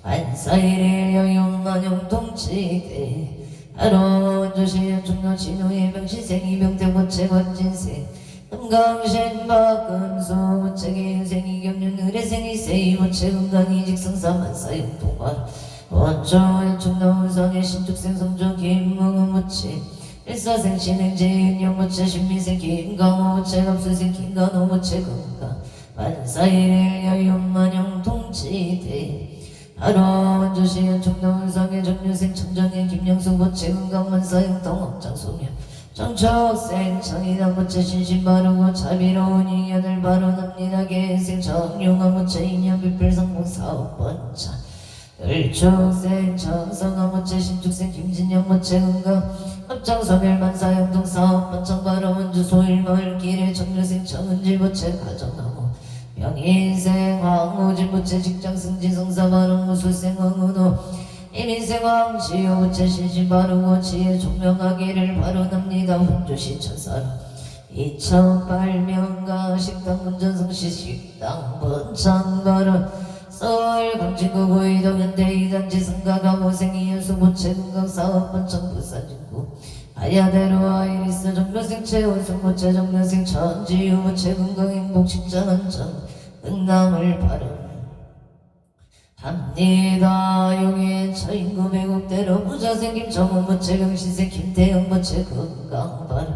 안사일의 여용만용 동치대 하루 원주시 연중로 진우의 명신생 이병태 부채 권진생 금강신 박금수 부채 개인생 이경륜 의뢰생 이세이 부채 건강 이직성사 만사용 동발 원주 연중로 우성의 신축생 성주 김문은 부채 일사생 신행제인 영부채 신미생 김강호 부채 갑수생 김간호 부채 건강 만사일의 여용만용 동치대 하루 원주시 연중로 우성의 정유생 청정의 김영숙 부채 건강 만사용 동업장 소멸 정척생 정의당 부채 신신 바르고 자비로운 인연을 발언합니다. 개생 정용한 부채 인연 비필성공 사업번차 을축생 정성한 부채 신축생 김진영 부채 건강 합장소멸만 사형동 사업번창 바로원주 소일마을길에 정류생 정은질 부채 가정나무 명인생 황우진 부채 직장승진 성사바른 무술생 황우노 이민생 왕지요 부채 신신 바르고 지혜 총명하기를 바로납니다. 혼조시 천사로 2008명가 식당 운전성시 식당 번창 바로 서울 강진구 구이동 현대 이단지 성가가 모생 이윤수 부채 건강사업 번창 부산진구 아야대로 아이리스 정묘생 최원승 부채 정묘생 천지유 부채 건강행복 식장안정 응남을 바른 합니다. 용인 처인구 배국대로 부자생김 정원부채 경신생 김태영 부채 건강바로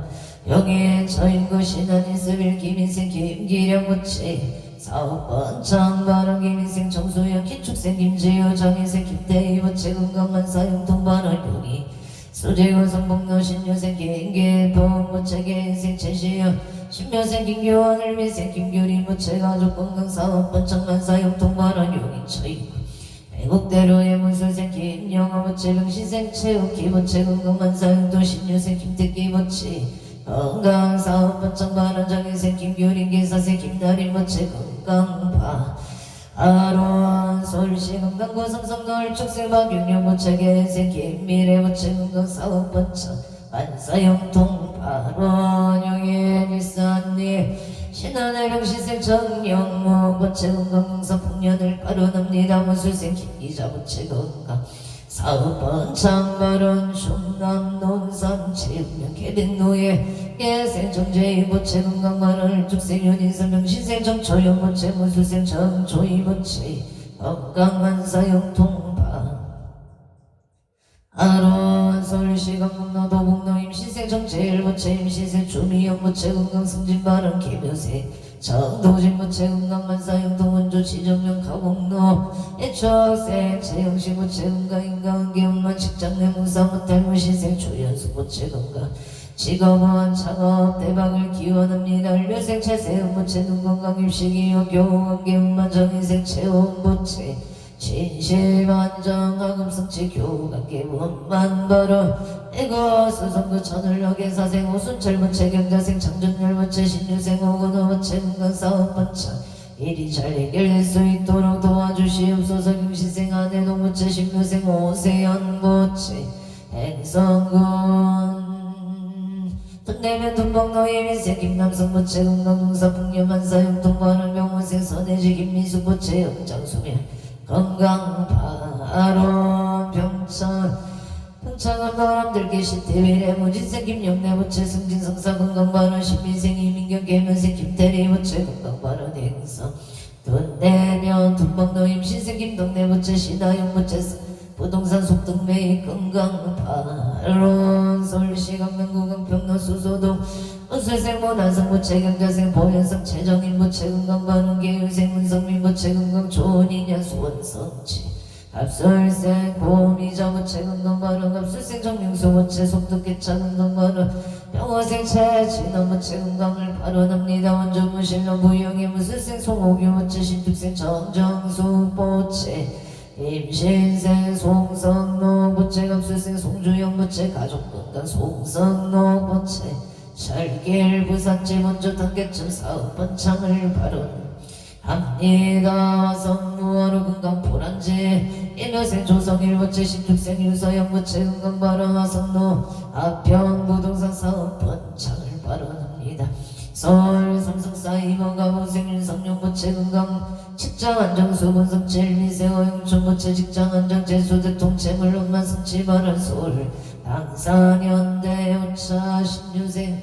용인 처인구 신한인스빌 김인생 김기령 부채 사업번창 바로 김인생 정수영 기축생 김지효 정인생 김태희 부채 건강만사용 동반원 용인 수재군 성북로 신유생 김계봉 부채 개인생 최시영 신묘생 김교환 을미생 김규리 부채 가족 건강사업 번창만사용 동반원 용인 처인구 애국대로의 문술생 김영호 부채 병신생 최욱기 부채 건강만사용도 신유생 김택기 부채 건강사업 번창반원 정인생 김규린 기사생 김나린 부채 건강바 아론 서울시 건강구 삼성도 을축생 박윤영 부채 개인생 김미래 부채 건강사업 번창 만사용통 바론 용인 일산리 신한의 병신생 정영모 부채 건강공사 풍년을 바로납니다. 무술생 김기자 부채 건강 사업번창 바론 충남 논산 체육령 개백노예 예생 정재희 부채 건강 바론 축생 윤인선 병신생 정초영 부채 무술생 정초희 부채 건강만사용통 아론 서울시 강북로 도북로 임신생 정체일 부채 임신생 주미영 부채 건강 승진 바른 김효생 정도진 부채 건강만사용 동원조 지정령 가곡로 애초학생 최영식 부채 건강 인간 기운만 직장내 무사 못할 무신생 조연수 부채 건강 직업원 창업 대박을 기원합니다. 을묘생 최세영 부채 눈건강 입시기호 교원 기운만 정인생 최원 부채 진실만정하금성치 교관계원만 바로 애거 수성구 천을역의 사생 오순철 부채 경자생 장준열 부채 신유생 오건호 부채 건강사업 번창 일이 잘 해결될 수 있도록 도와주시옵소서. 김시생 아내동 부채 신유생 오세연 부채 행성군 돈내면 돈복노 예민생 김남성 부채 건강동사 풍년만사용 동반원 명원생 선혜지 김미수 부채 영장수면 건강 바로 병창 평창은 너람들 계시 대위래 무진생 김영래 부채 승진 성사 건강 바로 신민생 이민경 계면생 김태리 부채 건강 바로 행성 돈 내면 돈먹노 임신생 김동래 부채 신하영 부채 부동산 속등매입 건강 바로 서울시 강남구 강평로 수소동 은술생 모난성 부채 경자생 보현성 최정인 부채 건강 바른 계유생 문성민 부채 건강 좋은 인연 수원성치 갑술생 고미자 부채 건강 바른 갑술생 정명수 부채 속독개차 건강 바른 병호생 최진원 부채 건강을 발언합니다. 원조 무실로 무용의 무술생 송호규 부채 신축생 정정수 부채 임신생 송성노 부채 갑술생 송주영 부채 가족건강 송성노 부채 철길 부산지 먼저 단계점 사업번창을 발언합니다. 성무하루 건강 보란지 인효생 조성일 부채 신축생 유서영 부채 건강 발언 화성노 아평 부동산 사업번창을 발언합니다. 서울 삼성사이버가 고생 윤성용 부채 건강 직장안정수 분성칠 미세호 영춘 부채 직장안정 제수대통 채물론만 성치 발언 서울 당산현대 오차 신유생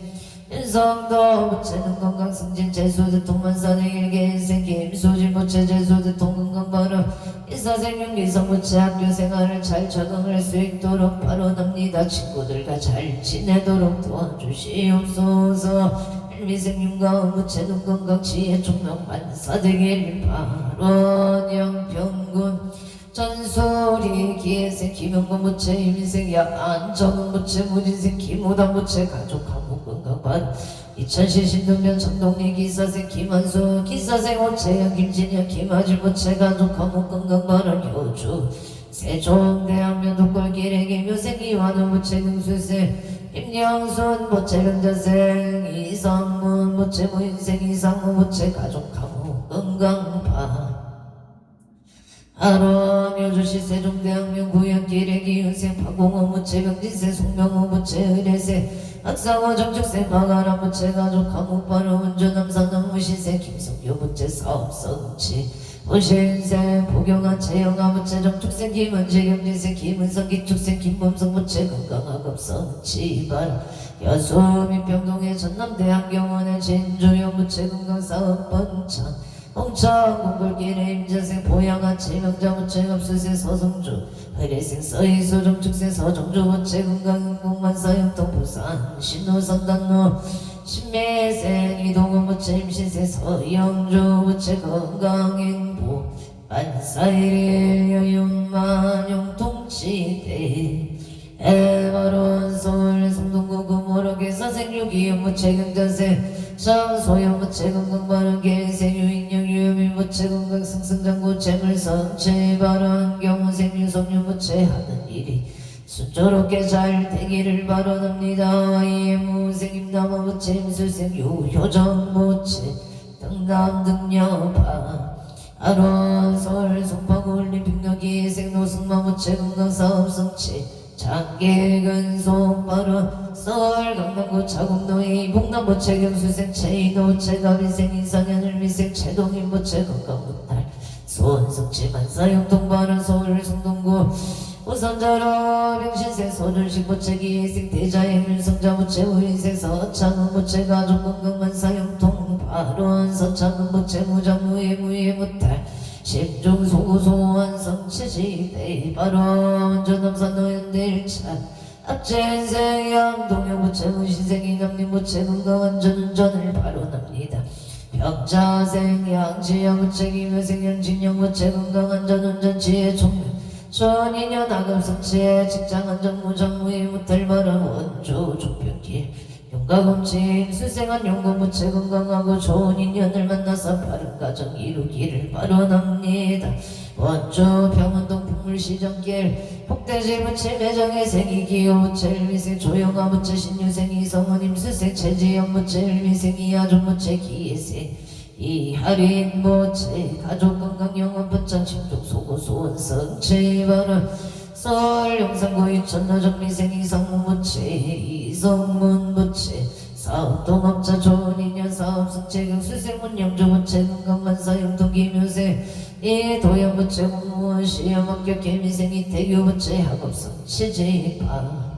윤성도 부채는 건강 승진 제수대통 만산의 일개인생 김수진 부채 제수대통 건강 발언 이사생 윤기성 부채 학교생활을 잘 적응할 수 있도록 발언합니다. 친구들과 잘 지내도록 도와주시옵소서. 미생윤가운 부채 눈건강 지혜 총명 반사되길 발언 영평군 전소리 기회생 김영건 무채 임인생 야안정은 무채 무진생 김우당 무채 가족 한국 건강반 2000시 신동면 정동리 기사생 김한수 기사생 오채영 김진영 김아질 무채 가족 한국 건강반은 효주 세종대학면 독골길의 김효생 이완우 무채 능수생 임영순 무채 병자생 이상문 무채 무인생 이상무 무채 가족 한국 건강반 아론 여주시 세종대학명 구역길의 기윤생 파공호 무채 병진생 송명호 무채 의례생 학상호 정축생 박아라 무채 가족 한국바로 운전남산 남무시생 김성규 무채 사업성치 무신생 포경한 채영아 무채 정축생 김은지 경진생 김은성 기축생 김범성 무채 건강학업성치 발 여수 민평동의 전남대학경원의 진주영 무채 건강사업번창 홍천 공골길의 임재생 보양한 치명자 무채 업수생 서성주 의례생 서희수 정축생 서정주 무채 건강공만사형통 부산 신노선단로 신매생 이동훈 무채 임신생 서영주 무채 건강행보 만사일일 여윤만용 통치대 해바론 서울 성동구 구모록의 사생유기연 무채 경자생 장소영 무채 건강바른 개생 유인영 유여미 무채 건강 승승장구 재물성체 바른 경우생 유성유 무채 하는 일이 순조롭게 잘 되기를 바라옵니다. 이에 무생 임남아 무채 임술생 유효정 무채 등남 등여파 아론 서울 송파구 올림픽역이 생노승마 무채 건강사업성체 장계근송 바로 서울 강남구 차곡노이 북남부채 경수생 체이노 체가비생 인상현 을미생 체동인부채 건강문달 소원성치 만사형통 바로 서울 성동구 우선자로 병신생 소준식 부채 기회생 대자행 윤성자부채 우인생 서창은 부채 가족 건강만사형통 바로 서창은 부채 무장무예 무예 무탈 십중 소구소한 성체지대 바로 원전남산 노현대 1차 압제인생 양동영 부채 무신생 이남림 부채 건강한 전운전을 바로납니다. 병자생 양지영 부채 김효생 양진영 부채 건강한 전운전 지혜 총명 전인연 아금성체 직장안전 무장무의 무탈 바람 원조 종병길 용가검진 수생한 용고무채 건강하고 좋은 인연을 만나서 바른 가정 이루기를 바라옵니다. 원조 병원동 풍물시정길 폭대지 무채 매정의 생이 기호무채 일미생 조영아 무채 신유생 이성원 임수생 최지영 무채 일미생 이하종 무채 기예생 이하린 무채 가족 건강 영원 번창 침족 소고 소원성체 바람 서울 용산구 이천로 정미생 이성문 부채 이성문 부채 사업동업자 좋은 인연 사업성체 경수생 문영주 부채 건강만사 영동 김효생 이도연 부채 공무원 시험 합격 개미생 이태규 부채 학업성체 재판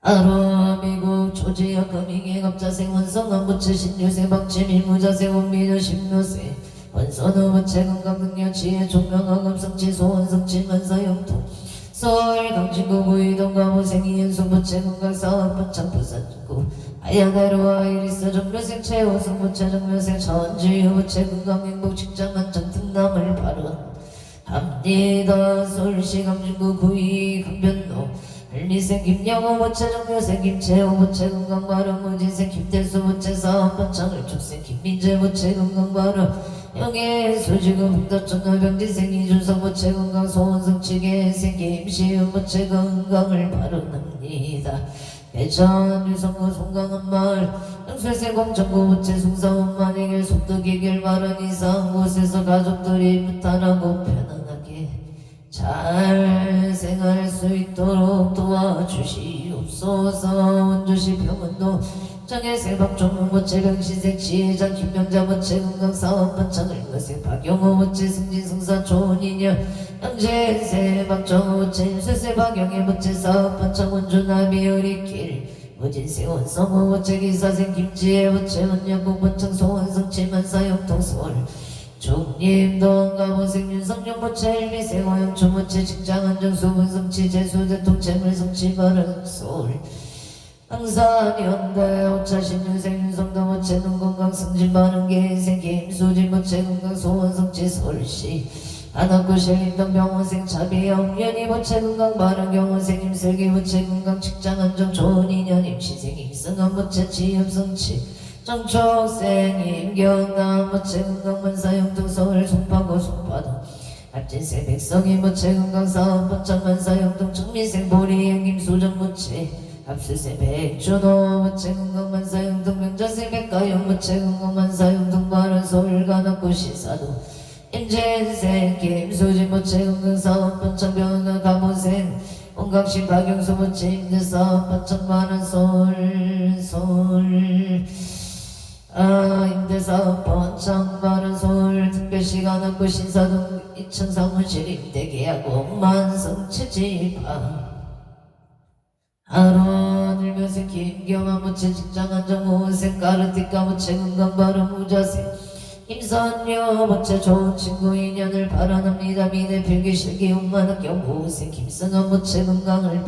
아로 미국 조지역 금이계 업자생 원성한 부채 신유생 박지민 무자생 원민우 신묘생 원선우 부채 건강능력 지혜 종명학업성치 소원성치 만사형통 서울 강진구 구이동가 무생 이현수 부채 건강사업 번창 부산구 하야나루와 이리스 정묘생 최호성 부채 정묘생 전지유 부채 건강행복 직장만장 등남을 발언합니다. 서울시 강진구 구이 강변로 을미생 김영호 부채 정묘생 김채호 부채 건강발언 무진생 김태수 부채 사업 번창을 축생 김민재 부채 건강발언 영예 수지금 흥덕천노 병지생 이준성 부채 건강 소원성치 개생 김시윤 부채 건강을 바라옵니다. 대천 유성구 송강한마을 영술생 공천구 부채 숭사원만 해결 속덕해결 발언 이상 곳에서 가족들이 무탈하고 편안하게 잘 생활할 수 있도록 도와주시옵소서. 원주시 병원도 정혜생 박종문 부채 병신생 지혜장 김명자 부채 건강사업 번창을 거생 박영호 부채 승진 승사 좋은 인연 양재생 박정호 부채 임수생 박영애 부채 사업 번창 원주나비 어리길 무진생 원성호 부채 기사생 김지혜 부채 원영국 번창 소원성 칠만사형통 서울 중림동 가보생 윤성령 부채 일미생 호영춘 부채 직장안정 수분성치 재수대통 재물성치 바른 서울 항산 현대 오차신 윤생 윤성도 부채 눈건강 승진 바른 개인생 김수진 부채 건강 소원성치 서울시 안없고 실림동 병원생 자비영 연희 부채 건강 바른 경원생 임슬기 부채 건강 직장 안정 좋은 인연 임시생 임승한 부채 지엽성치 정촉생 임경남 부채 건강 만사형동 서울 송파구 송파동 합진생 백성이 부채 건강 사업 번창 만사형동 정미생 보리행 임소정 부채 합수생 백준호 부채 건강 만사형동 명자생 백가영 부채 건강 만사형동 바른 서울 간악구 시사동 임재생 김수진 부채 건강사업 번창병원 가보생 온강시 박영수 부채 임대사업 번창 많은 서울 임대사업 번창 많은 서울 특별시 간악구 신사동 이천 사무실 임대계약 5만성 채집하 하루 늘면생 김경환 부채 직장 안정 모은생 까르티까 부채 건강 바른 무자생 김선녀 부채 좋은 친구 인연을 바라납니다. 미래 필기실기 용만한 경고생 김승환 부채 건강을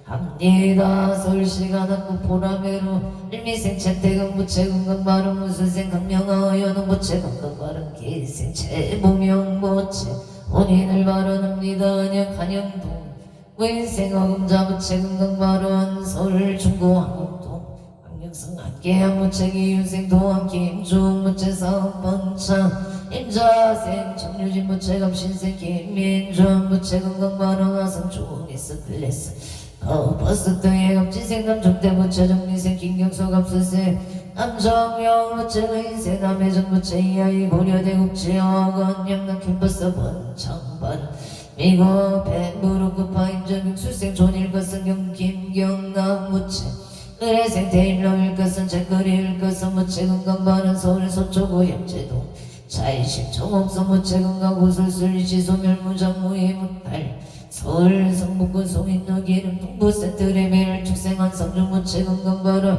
바론합니다. 서울시 간악구 보라매로 일미생 채태경 부채 건강 바론 무술생 강명아 연웅 부채 건강 바론 기생 최보명 부채 본인을 바라납니다. 안녕 한영동 무인생 어금자 부채 건강 바론 서울 중구 한옥동 안개한 무채기 유생 도함 김중 무채 사업 번창 임자생 정유진 무채 감신생 김민준 무채 건강 바른 화성 중에서 클래스 버스 등의 업지생 남종대 무채 정리생 김경수 갑수생 남정영 무채 의생 남해전 무채 이하이 고려대 국지여건 영남 캠퍼스 번창 바른 미국 밴부르 급파 임정육 수생 존일것은 김경남 무채 의뢰생 대일러일 것은 제거리일 것은 무채 건강 바른 서울 서초구 염제동 차이십 정옥성 무채 건강 구슬술 지소멸 무장무예 무탈 서울 성북구 송인로 기름 동부센트 레벨 축생한 성중 무채 건강 바른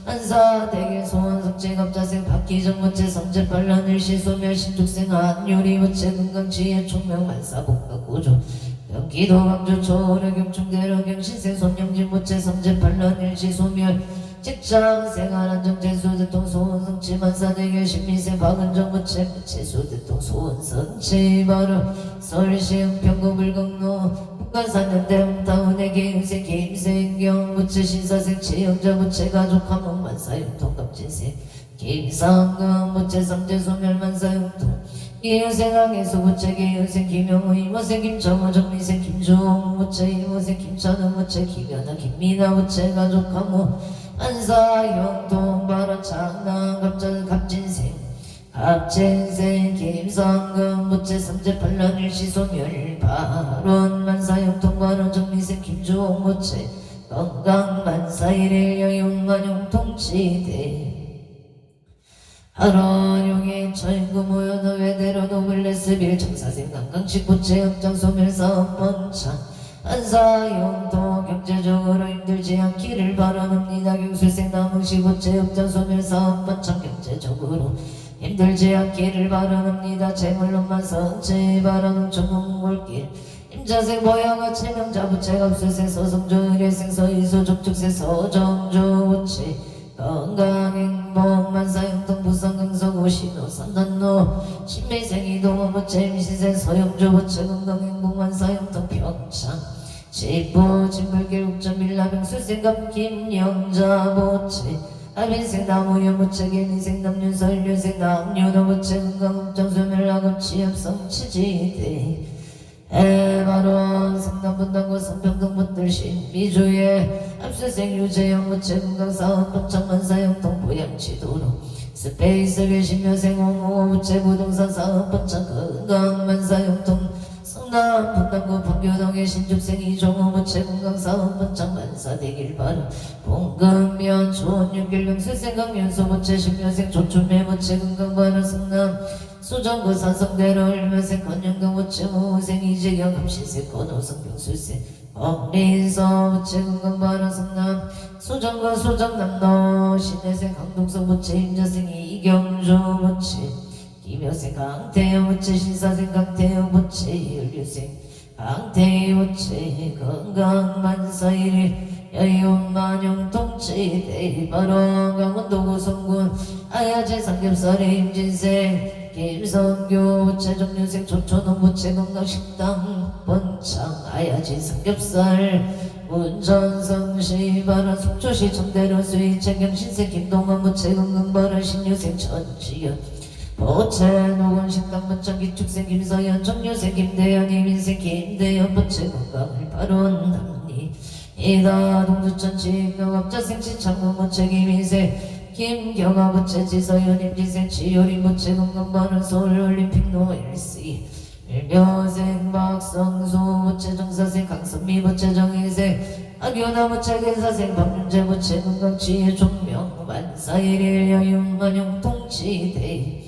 한사 대길 소원석 제갑자생 박기정 무채 성재 반란을 시소멸 신축생 한유리 무채 건강 지혜 총명 만사복각 구조 경기도 광주 초월의 경충대로 경신생 손영진 무채 성재 반란 일시 소멸 직장생활 안정재수 대통 소원성치 만사대결 신미생 박은정 무채 무채수 대통 소원성치 바로 서울시 은평구 물건로 북한산연대 홍타운의 기흥생 김생경 무채 신사생 최영자 무채 가족 한목 만사용통 갑진생 김상금 무채 성재 소멸 만사용통 이효생 항해수 부채 기효생 김영우 이모생 김정우 정미생 김주홍 부채 이모생 김찬우 부채 김연아 김미나 부채 가족 항모 안사형 동바라 장남 갑진생 갑진생 김상금 부채 삼재 반란 일시 소멸 발원 만사형 동바라 정미생 김주홍 부채 건강 만사일일 여용만용 통치대 하루용의 천구 모여도 외대로 노블레스빌 정사생 강강식 부채 흑장 소멸사업 번창 한사용도 경제적으로 힘들지 않기를 바라옵니다. 경술생 남흥시 부채 흑장 소멸사업 번창 경제적으로 힘들지 않기를 바라옵니다. 재물론만 선체 바라는 전문골길 임자생 보양아 체명자 부채 갑술생 서성조 의뢰생 서이소 족축생 서정조 부채 건강행복 만사형통 부산강서구 신호 산단로 신미생 이동호 부채 임시생 서영조 부채 건강행복 만사형통 평창 지부 진물길 국전 밀라병 술생갑 김영자 부채 아빈생 나무여 부채 개미생 남윤서 일류생 남윤호 부채 건강국정 소멸학업 취업성 치지대 해바론 성남분당구 성평동분들 신미주의 압수생 유재영 무채 건강사업 번창만사형통 보양치도로 스페이스 계신여생 홍호 무채 부동산 사업 번창 건강만사형통 성남분당구 판교동의 신죽생 이종호 무채 건강사업 번창 만사되길 바로 봉금면 조원육길 명수생 강연소 무채 신여생 조춘매 무채 건강바로 성남 수정구 산성대로 일면생 건영경 무채 무생 이재경 감신생 건호성 병술생 억린서 무채 건강바로 성남 수정구 수정남로 신내생 강동성 무채 임자생 이경주 무채 김여생 강태영 무채 신사생 강태영 무채 연류생 강태영 무채 건강만사일일 여의원만용 통치대 바로 강원도 고성군 아야제 삼겹살의 임진생 김성교 최종유생 조촌원 부채건강식당 번창 아야지 삼겹살 운전성시 바라 속초시 청대로 수위 최경신생 김동원 부채건강 바라 신유생 천지연 보채노건 식당 번창 기축생 김서연 정유생 김대현 이민생 김대현 부채건강을 바론합니 이다 동두천 지경업자생 지창문 부채김인생 김경아 부채지서연 임진생 지효린 부채건강바른 서울올림픽 노엘씨 일묘생 박성수 부채정사생 강선미 부채정인생 악연아 부채계사생 박윤재 부채건강 지혜 종명 만사일일 여윤만용 통치대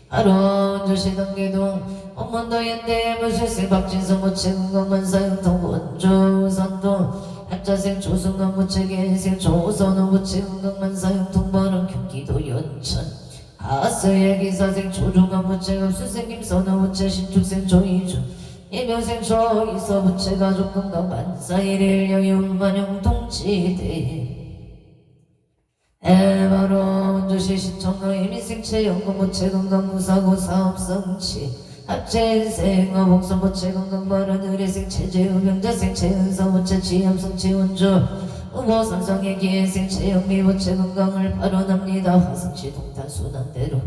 하루원주시 단계동 엄문도 연대 무술생 박진성 부채건강 만사형통 원주 산동 한자생 조승관 부채계생 조선호 부채건강 만사형통 번은 경기도 연천 하스의 기사생 조중한 부채갑 수생 김선호 부채 신축생 조이준 예명생 조이서 부채 가족 건강 만사일일 여윤만용 통치대 에바로 원주시 시청로 이민생 채연금 부채 건강 무사고 사업성치 합체생 어복선 부채 건강 바른 의뢰생 체제우 병자생 채은서 부채 지암성치 원주 우모선성의 기회생 채영미 부채 건강을 발언합니다. 화성시 동탄 순환대로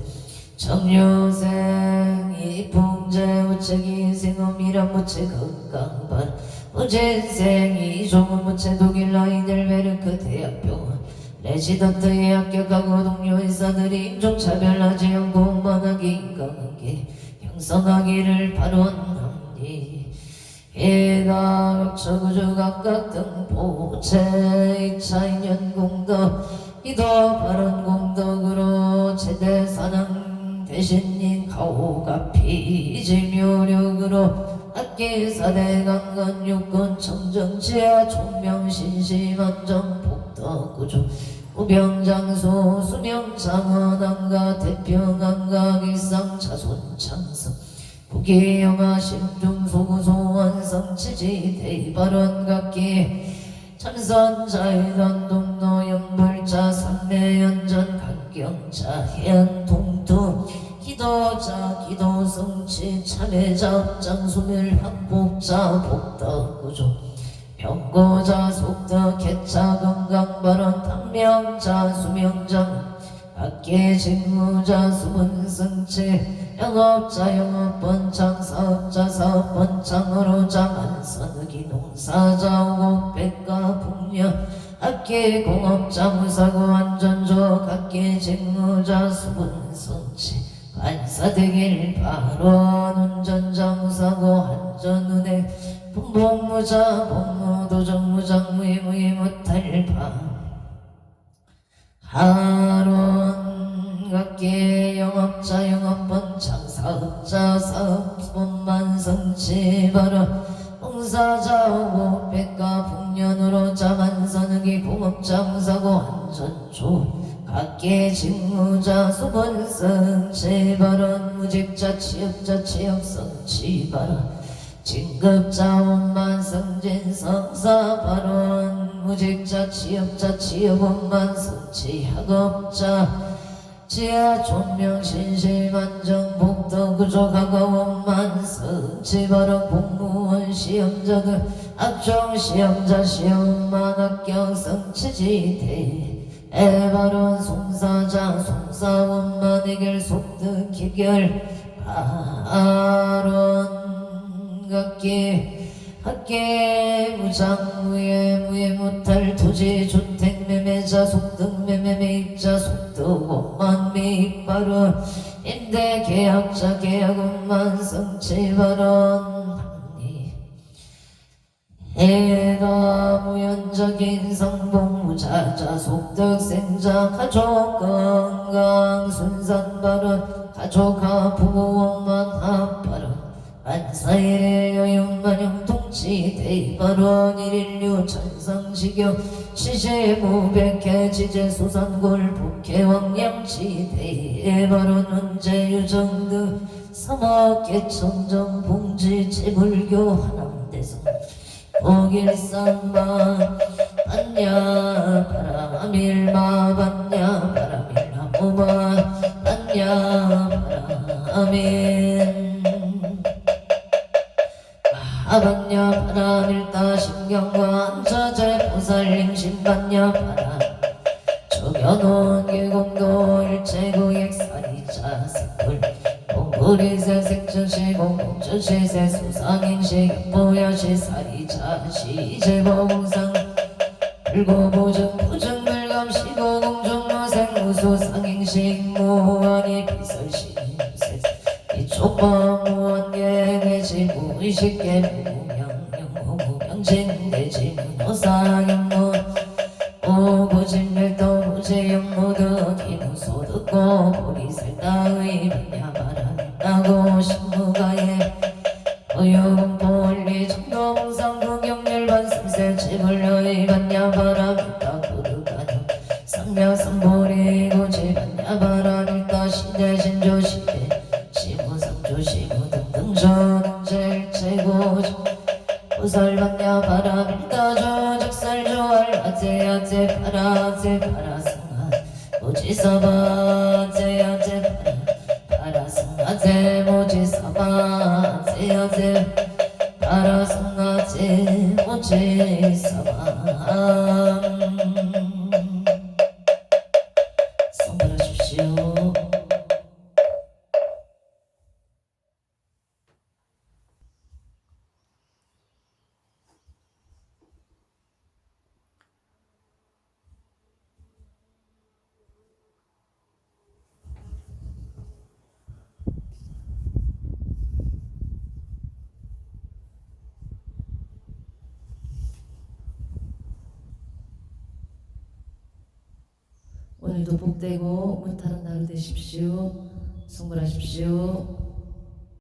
정유생 이풍재 부채 기인생 어미란 부채 건강 발 우진생 이종훈 부채 독일 라이델베르크 대학병원 레지던트에 합격하고 동료 의사들이 인종차별하지 않고 원만하게 인간관계 형성하기를 발언합니다. 해각, 각각 등보체 2차 인연공덕 기도 발언공덕으로 최대사랑 대신인 가오가피 질묘력으로 악기사대 강건 육군 청정지하 총명신심안정 복덕구조 우병장소 수명장원안가 대평안가 일상차손창성 국기영하 심중소구소원성 치지대발언각기 참선자일단 동로 연불자 삼매연전 강경자 해안통투 기도자 기도성치 참회자 업장소멸 항복자 복덕구조 병고자 속덕 개자 건강발언 탐명자 수명장 각계 직무자 수문승치 영업자 영업번창 사업자 사업번창으로자 만선흑이 농사자 오곡백가 풍년 각계 공업자 무사고 안전조 각계 직무자 수문승치 반사되길 바론 운전자 무사고 안전운행 분봉무자 법무도정무장 무의무의 무탈파 하론 각계 영업자 영업번창 사업자 사업본만성치 바로 봉사자 오곡백가 풍년으로 자만선흑이 공업자 무사고 안전조 각계 직무자 수본성치 발언 무직자 취업자 취업성치 발언 진급자 원만성진 성사 발언 무직자 취업자 취업원만성치 학업자 지하 총명신실만정 복덕구조가가 원만성치 발언 공무원 시험자 등 악종 시험자 시험만 합격성치지대 에바론 송사자 송사원만 해결 속득 기결 바론 학계 무장 무예 무탈 토지 주택 매매자 속득 매매 매입자 속득 원만 매입 발언 임대 계약자 계약원만 성취 발언 해가 무연적인 성공 무자자 속득 생자 가족 건강 순산 발언 가족하 부원만 합 발언 만사일의 여윤만용 통치 대발언 일인류 천상시경 시제무백해 지제소산골 북해왕양치 대발언 운제유정등 사막개천정 봉지 제불교 하남대성 복일산만 반야 바라밀마 반야 바라밀나무마 반야 바라밀 아반야 바라밀다 신경관 자제 보살림신 반야 바라 조견온 계공도 일체구액사리자 색불 공구리세 색천시 공공천시세 수상인시 보야시 사리자 시제보공상 불고보증 부증불감 시고공중무생 무수상행식 무한이 비설시 이촉방무원계내지 무의식계 무명영무명진 내지 무노상영무 오고진멸도 무제영무득 이무소득고 보리살다의 반야바라나고 신무가에 어용본리 정동상 구경열반 삼세 지불려의 반야바라밀다 구르가득 상야삼보리고 지반야바라밀다 시대신조 시대 시무상조 시무등등 저등제일체고 보살반야 바라밀다 조적살조 알아제 아제 파라제 파라승아 모지사바 아제 아제 파라승아제 모지사바 아제 아제 파라승아제 모지사바 성불하십시오. 오늘도 복되고 무탈한 하루 되십시오. 성불하십시오.